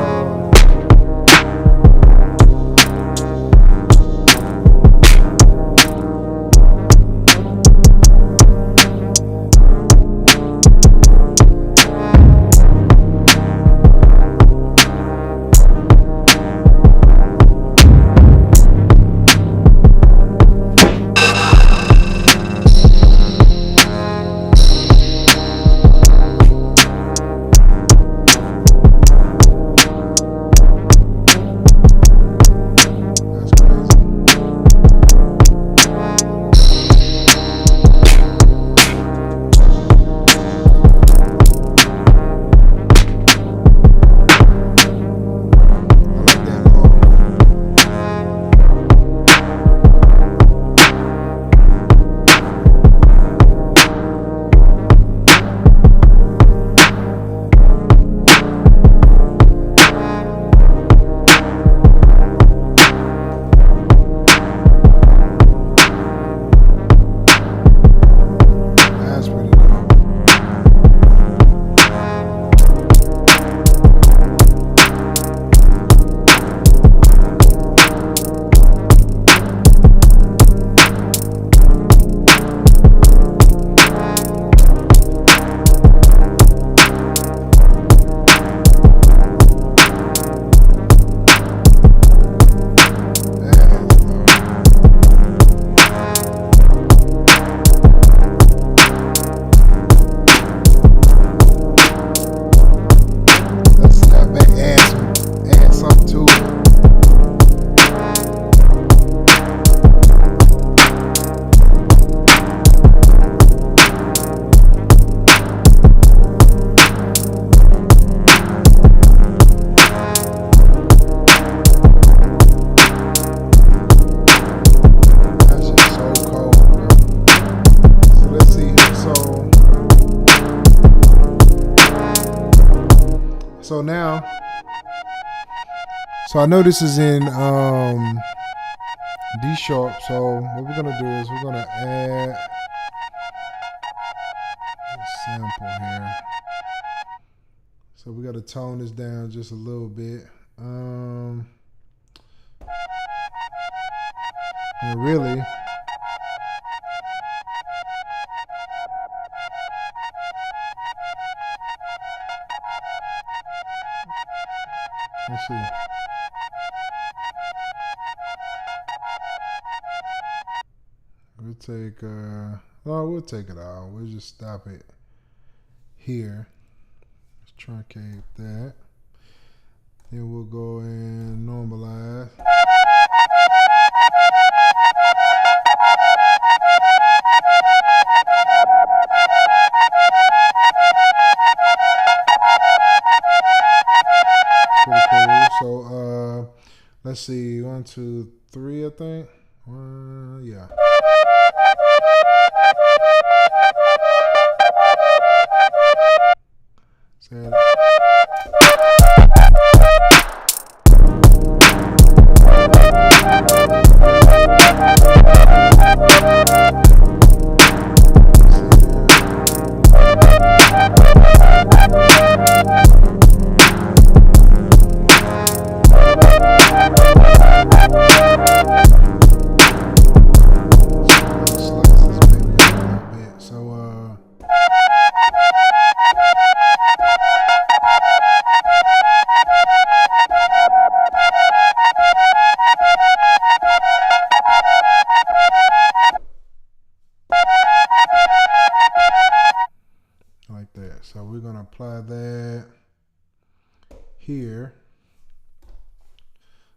So now, so I know this is in D sharp. So what we're gonna do is we're gonna add a sample here. So we gotta tone this down just a little bit. And really, let's see. We'll take we'll take it out. We'll just stop it here. Let's truncate that. Then we'll go and normalize. Pretty cool. So let's see, 1, 2, 3, I think. Yeah. Sad. Like that. So we're gonna apply that here.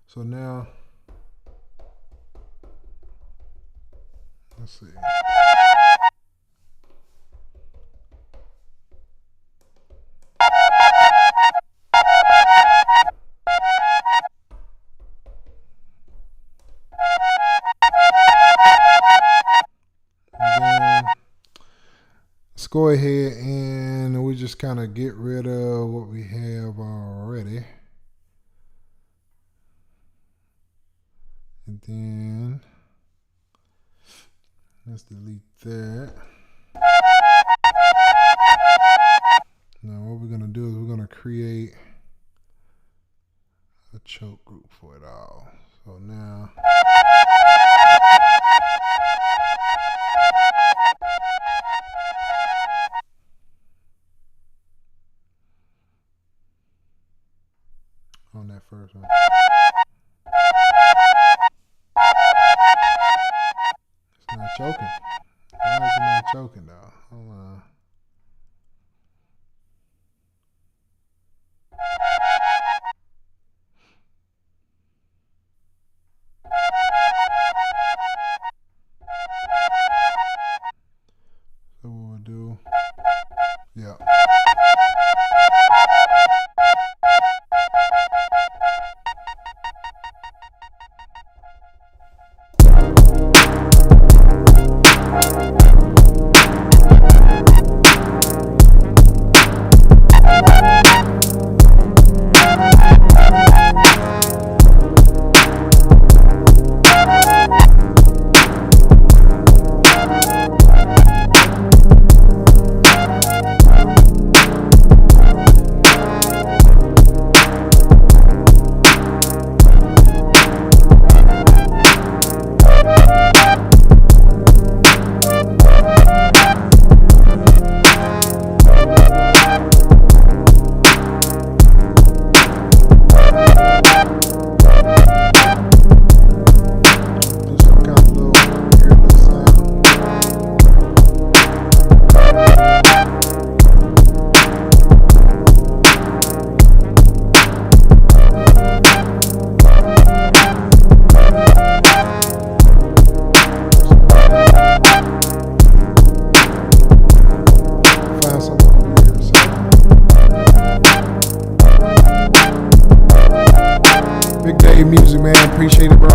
So now, let's see. Let's go ahead and we just kind of get rid of what we have already. And then let's delete that. Now what we're going to do is we're going to create a choke group for it all. So now on that first one. It's not choking. Why is it not choking though? Hold on. So what we'll do, yeah. Music, man. Appreciate it, bro.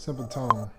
Simple tone.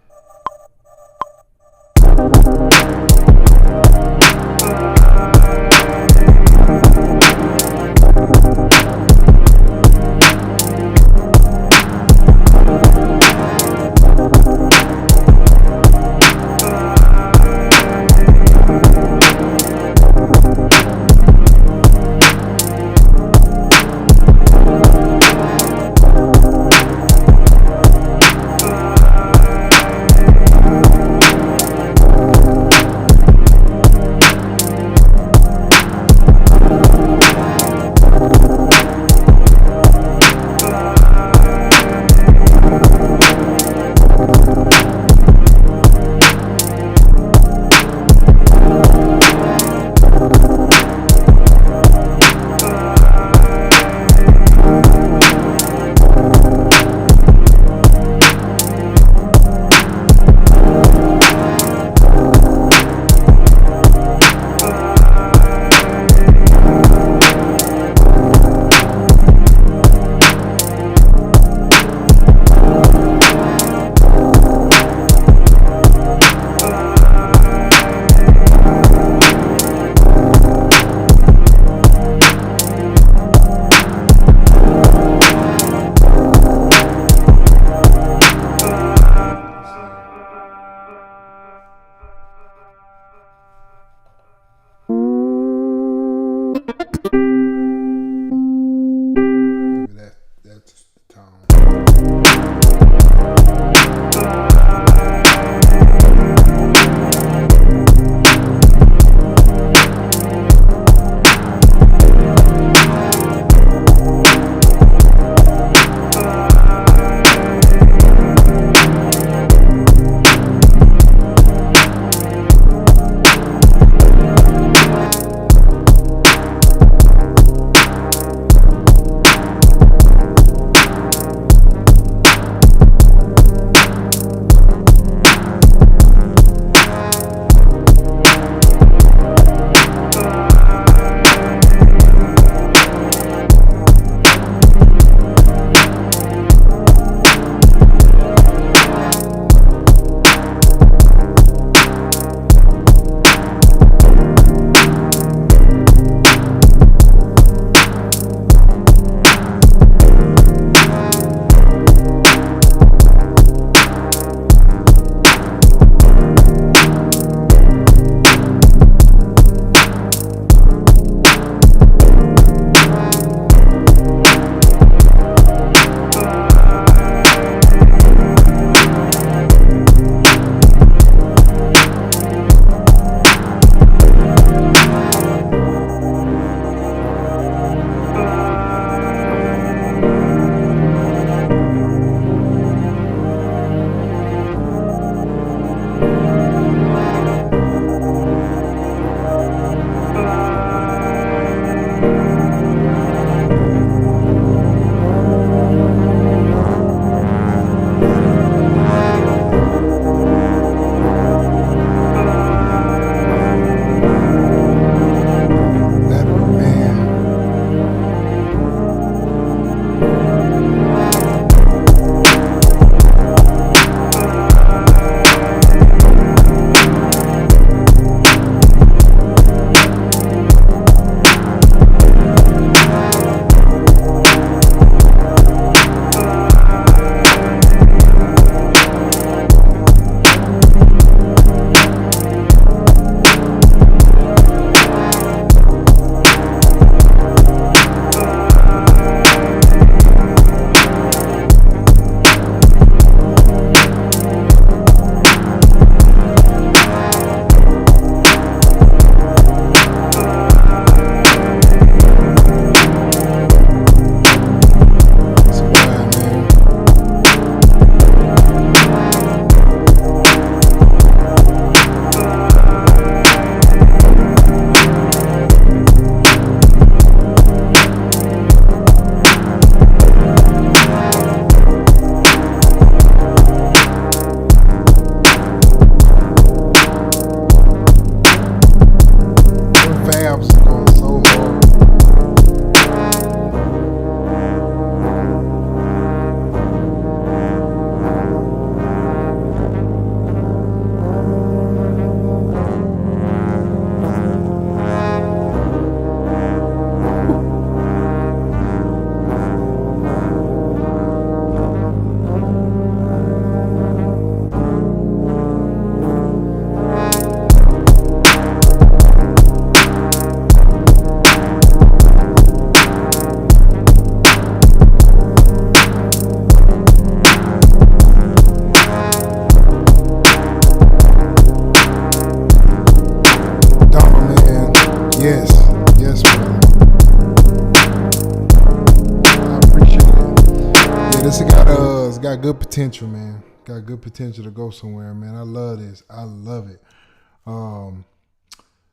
good potential, man. Got good potential to go somewhere, man. I love this. I love it.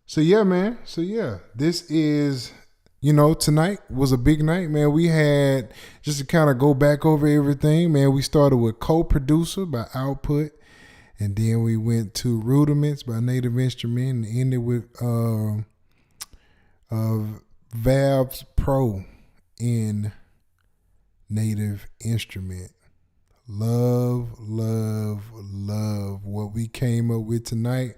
So yeah, man. So yeah, this is, tonight was a big night, man. We had, just to kind of go back over everything, man, we started with Co-Producer by Output, and then we went to Rudiments by Native Instrument, and ended with Vabs Pro in Native Instrument. Love, love, love what we came up with tonight.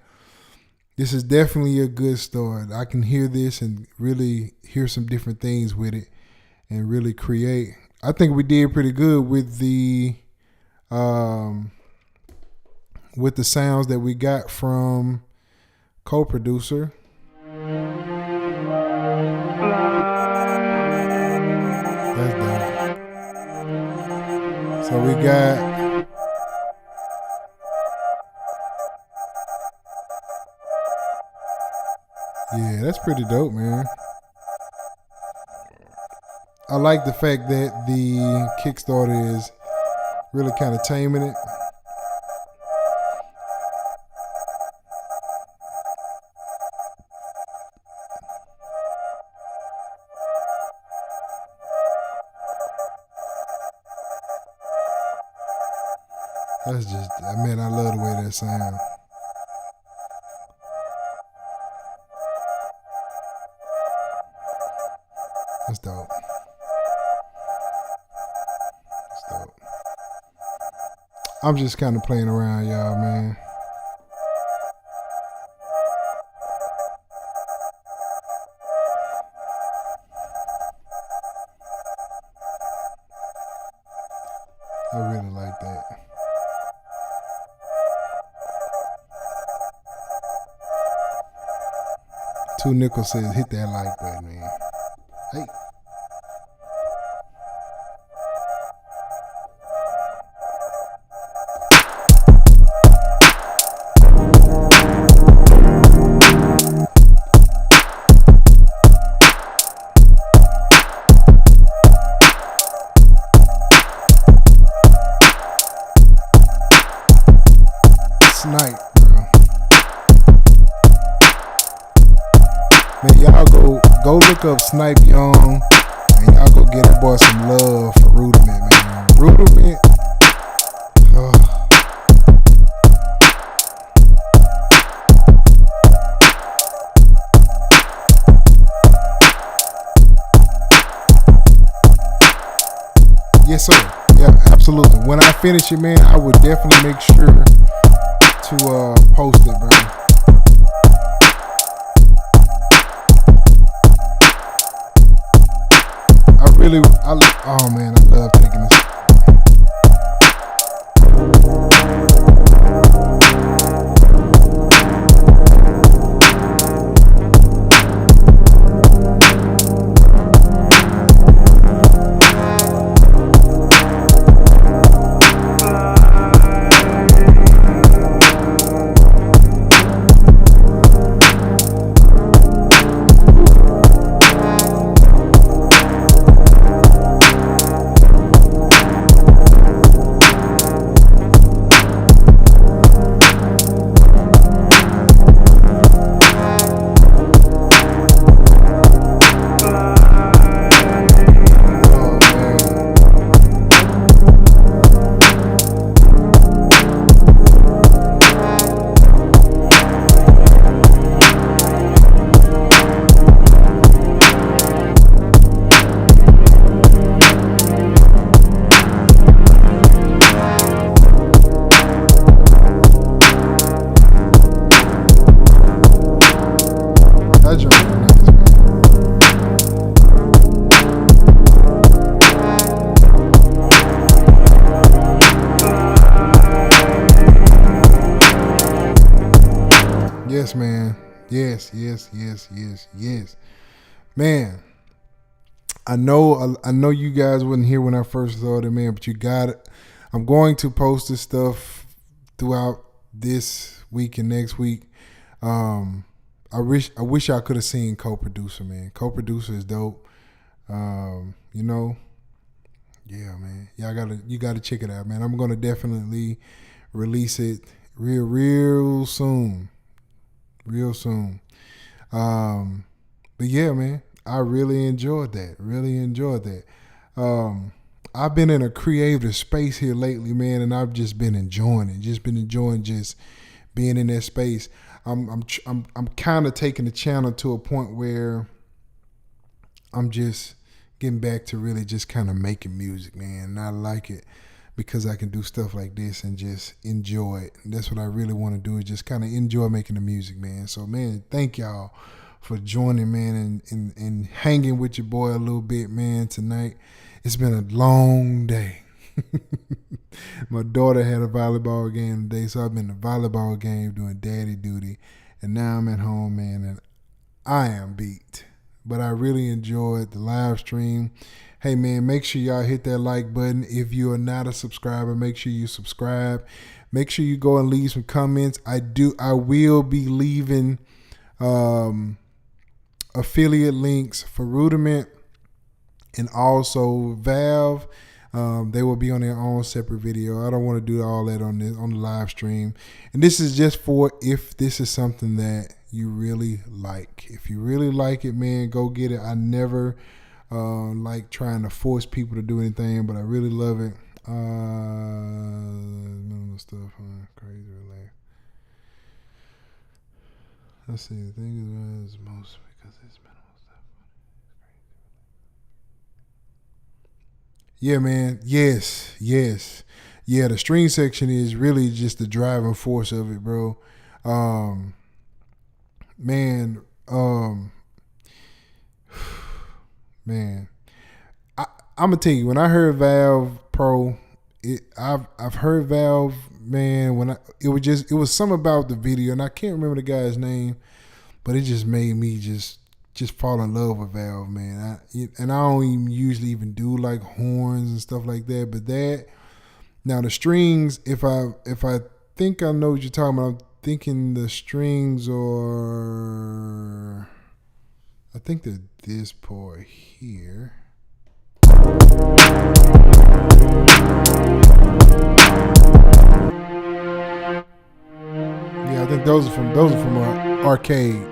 This is definitely a good start. I can hear this and really hear some different things with it and really create. I think we did pretty good with the sounds that we got from Co-Producer. That's dope. So we got yeah, that's pretty dope, man. I like the fact that the Kickstarter is really kind of taming it. That's just, man, I love the way that sounds. That's dope. That's dope. I'm just kind of playing around, y'all, man. I really like that. Two Nichols says, hit that like button, man. Hey. Snipe, bro. Man, y'all go look up Snipe Young, and y'all go get that boy some love for Rudiment, man. Rudiment. Yes, sir. Yeah, absolutely. When I finish it, man, I would definitely make sure to post it, bro. Oh man, I love taking this. Yes, man. Yes. Man, I know you guys wasn't here when I first started, man, but you got it. I'm going to post this stuff throughout this week and next week. I wish I could have seen Co-Producer, man. Co-Producer is dope. Yeah, man. You gotta check it out, man. I'm gonna definitely release it real soon. Real soon. Um, but yeah, man, I really enjoyed that. Really enjoyed that. I've been in a creative space here lately, man, and I've just been enjoying it. Just been enjoying just being in that space. I'm kind of taking the channel to a point where I'm just getting back to really just kind of making music, man. And I like it because I can do stuff like this and just enjoy it. And that's what I really want to do, is just kind of enjoy making the music, man. So, man, thank y'all for joining, man, and hanging with your boy a little bit, man, tonight. It's been a long day. My daughter had a volleyball game today, so I've been in the volleyball game doing daddy duty. And now I'm at home, man, and I am beat. But I really enjoyed the live stream. Hey, man, make sure y'all hit that like button. If you are not a subscriber, make sure you subscribe. Make sure you go and leave some comments. I will be leaving affiliate links for Rudiment and also Valve. They will be on their own separate video. I don't want to do all that on the live stream. And this is just for if this is something that you really like. If you really like it, man, go get it. I never like trying to force people to do anything, but I really love it. Minimal stuff, crazy relax. Let's see. The thing is most because it's minimal stuff. Yeah, man. Yes. Yeah, the string section is really just the driving force of it, bro. Man, man, I'm gonna tell you, when I heard Valve Pro, I've heard Valve, man. It was something about the video, and I can't remember the guy's name, but it just made me just fall in love with Valve, man. I don't even usually even do like horns and stuff like that, but now the strings, if I think I know what you're talking about, I'm thinking the strings are, I think they're this part here. Yeah, I think those are from arcade.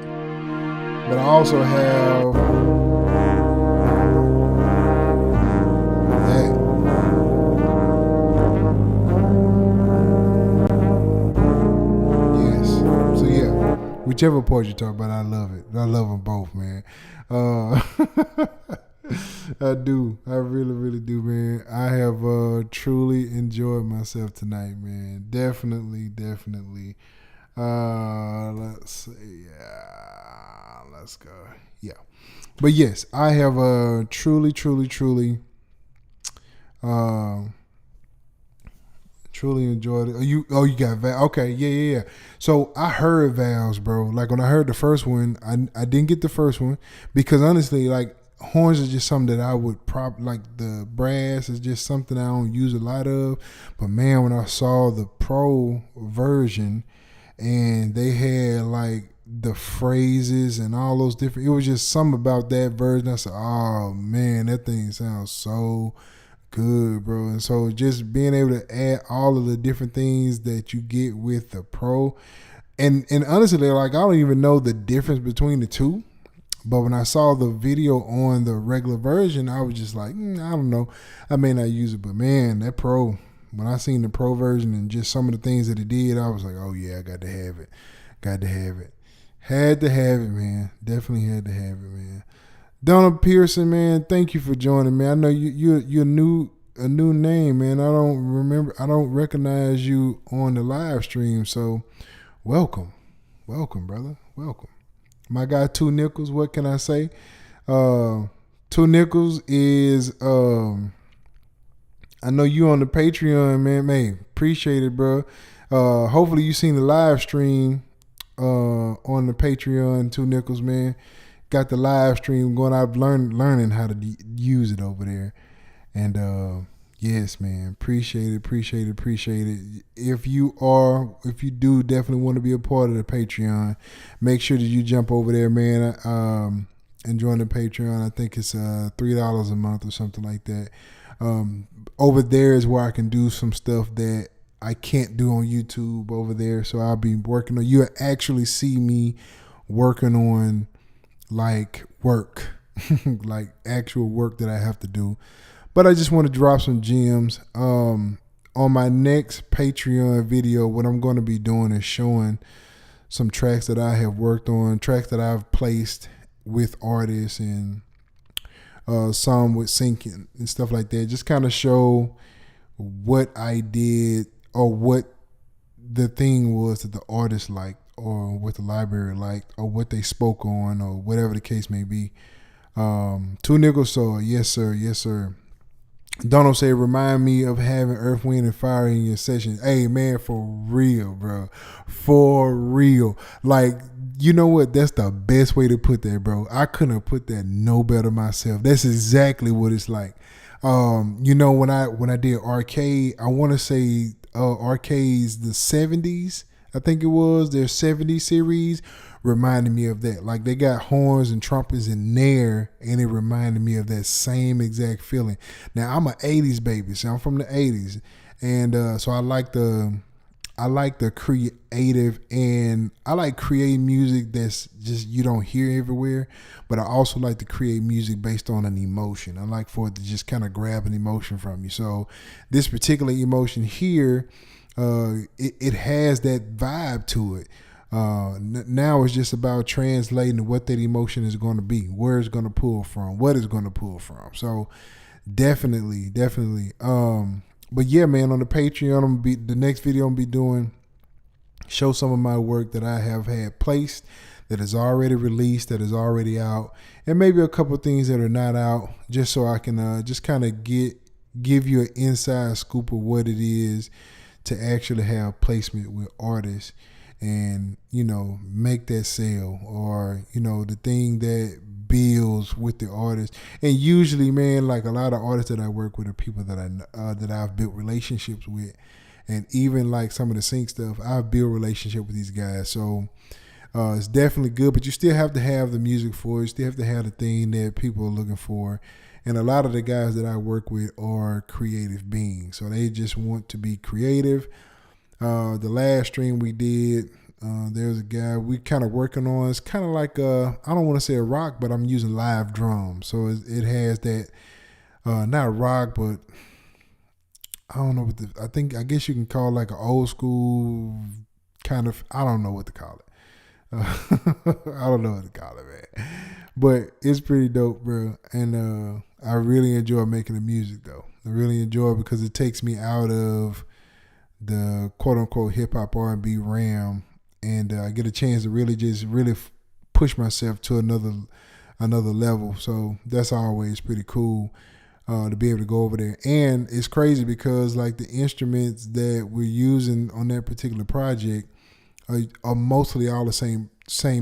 But I also have that. Yes. So yeah, whichever part you talk about, I love it. I love them both, man. I do. I really, really do, man. I have truly enjoyed myself tonight, man. Definitely. Let's see. Let's go. Yeah. But yes, I have truly enjoyed it. You got Val. Okay, yeah. So I heard Val's, bro. Like when I heard the first one, I didn't get the first one because honestly, like horns is just something that I would like the brass is just something I don't use a lot of. But man, when I saw the pro version and they had like the phrases and all those different, it was just something about that version. I said, oh man, that thing sounds so good, bro. And so just being able to add all of the different things that you get with the pro, and honestly, like I don't even know the difference between the two. But when I saw the video on the regular version, I was just like, I don't know. I may not use it, but man, that pro, when I seen the pro version and just some of the things that it did, I was like, oh yeah, I got to have it. Had to have it, man. Definitely had to have it, man. Donna Pearson, man, thank you for joining me. I know you're a new name, man. I don't recognize you on the live stream, so welcome, brother, welcome. My guy 2 Nickels, what can I say? 2 Nickels is I know you on the Patreon, man. Appreciate it, bro. Hopefully you seen the live stream on the Patreon, 2 Nickels, man. Got the live stream going. I've learning how to use it over there. And yes, man, appreciate it. If you do definitely want to be a part of the Patreon, make sure that you jump over there, man, and join the Patreon. I think it's $3 a month or something like that. Over there is where I can do some stuff that I can't do on YouTube over there. So I'll be working on. You'll actually see me working on like work, like actual work that I have to do. But I just want to drop some gems. On my next Patreon video, what I'm going to be doing is showing some tracks that I have worked on, tracks that I've placed with artists, and some with syncing and stuff like that. Just kind of show what I did or what the thing was that the artist liked, or what the library liked, or what they spoke on, or whatever the case may be. Two Nickels Soul, yes sir, yes sir. Donald say, remind me of having Earth, Wind, and Fire in your session. Hey, man, for real, bro. For real. Like, you know what? That's the best way to put that, bro. I couldn't have put that no better myself. That's exactly what it's like. You know, when I did Arcade, I want to say Arcade's the 70s, I think it was, their 70s series, reminded me of that. Like, they got horns and trumpets in there, and it reminded me of that same exact feeling. Now, I'm an 80s baby, so I'm from the 80s, and so I like the creative, and I like creating music that's just you don't hear everywhere, but I also like to create music based on an emotion. I like for it to just kind of grab an emotion from you. So this particular emotion here, it has that vibe to it. Now it's just about translating what that emotion is going to be, where it's going to pull from, what it's going to pull from. So definitely. But yeah, man, on the Patreon, the next video I'm gonna be doing, show some of my work that I have had placed, that is already released, that is already out, and maybe a couple things that are not out, just so I can just kind of give you an inside scoop of what it is to actually have placement with artists, and make that sale, or the thing that builds with the artist. And usually, man, like a lot of artists that I work with are people that I've built relationships with, and even like some of the sync stuff, I've built relationship with these guys. So it's definitely good, but you still have to have the music for it. You still have to have the thing that people are looking for. And a lot of the guys that I work with are creative beings, so they just want to be creative. The last stream we did, there's a guy we kind of working on. It's kind of like I don't want to say a rock, but I'm using live drums, so it has that not rock, but I don't know what I guess you can call it like an old school kind of. I don't know what to call it. I don't know what to call it, man. But it's pretty dope, bro. And I really enjoy making the music, though. I really enjoy it because it takes me out of the quote unquote hip hop R&B RAM, and I get a chance to really push myself to another level. So that's always pretty cool to be able to go over there. And it's crazy because like the instruments that we're using on that particular project are mostly all the same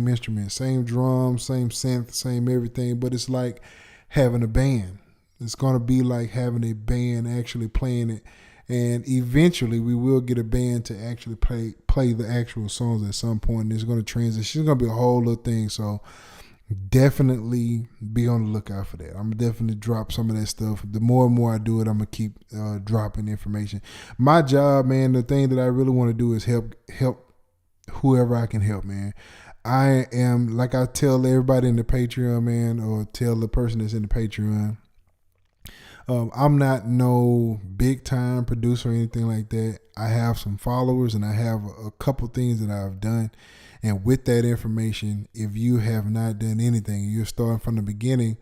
instruments, same drums, same synth, same everything. But it's like having a band. It's going to be like having a band actually playing it. And eventually we will get a band to actually play the actual songs at some point. And it's going to transition. It's going to be a whole little thing. So definitely be on the lookout for that. I'm going to definitely drop some of that stuff. The more and more I do it, I'm going to keep dropping information. My job, man, the thing that I really want to do is help whoever I can help, man. I am, like I tell everybody in the Patreon, man, or tell the person that's in the Patreon, I'm not no big time producer or anything like that. I have some followers and I have a couple things that I've done. And with that information, if you have not done anything, you're starting from the beginning,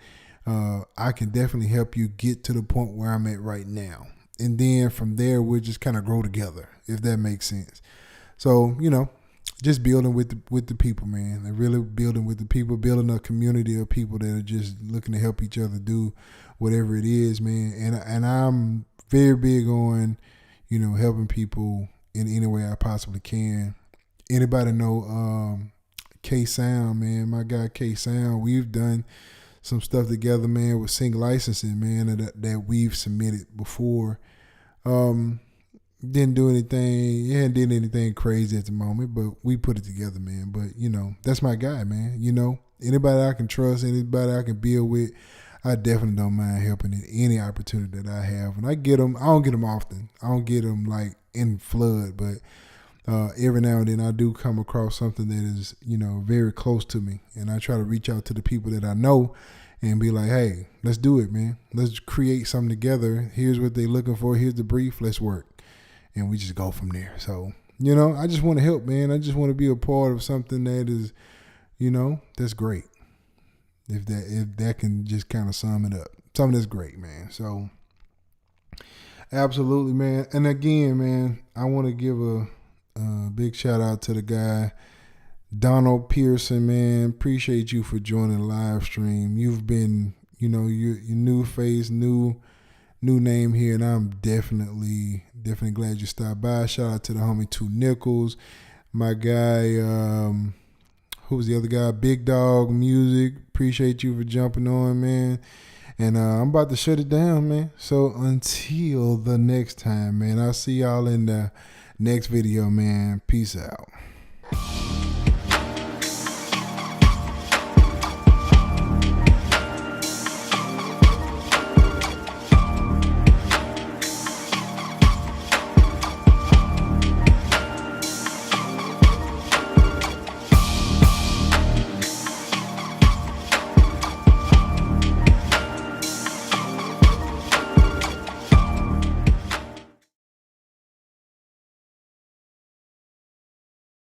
I can definitely help you get to the point where I'm at right now. And then from there, we'll just kind of grow together, if that makes sense. So, just building with the people, man. And really building with the people, building a community of people that are just looking to help each other do whatever it is, man. And I'm very big on, helping people in any way I possibly can. Anybody know K Sound, man? My guy K Sound. We've done some stuff together, man, with sync licensing, man, that we've submitted before. Didn't do anything. He hadn't did anything crazy at the moment, but we put it together, man. But that's my guy, man. Anybody I can trust, anybody I can build with, I definitely don't mind helping in any opportunity that I have. And I get them. I don't get them often. I don't get them like in flood, but every now and then I do come across something that is, very close to me. And I try to reach out to the people that I know and be like, hey, let's do it, man. Let's create something together. Here's what they're looking for. Here's the brief. Let's work. And we just go from there. So, I just want to help, man. I just want to be a part of something that is, that's great. If that can just kind of sum it up. Something that's great, man. So, absolutely, man. And again, man, I want to give a big shout out to the guy, Donald Pearson, man. Appreciate you for joining the live stream. You've been, your new face, new name here, and I'm definitely glad you stopped by. Shout out to the homie 2 Nickels, my guy, who was the other guy? Big Dog Music. Appreciate you for jumping on, man. And I'm about to shut it down, man. So until the next time, man, I'll see y'all in the next video, man. Peace out.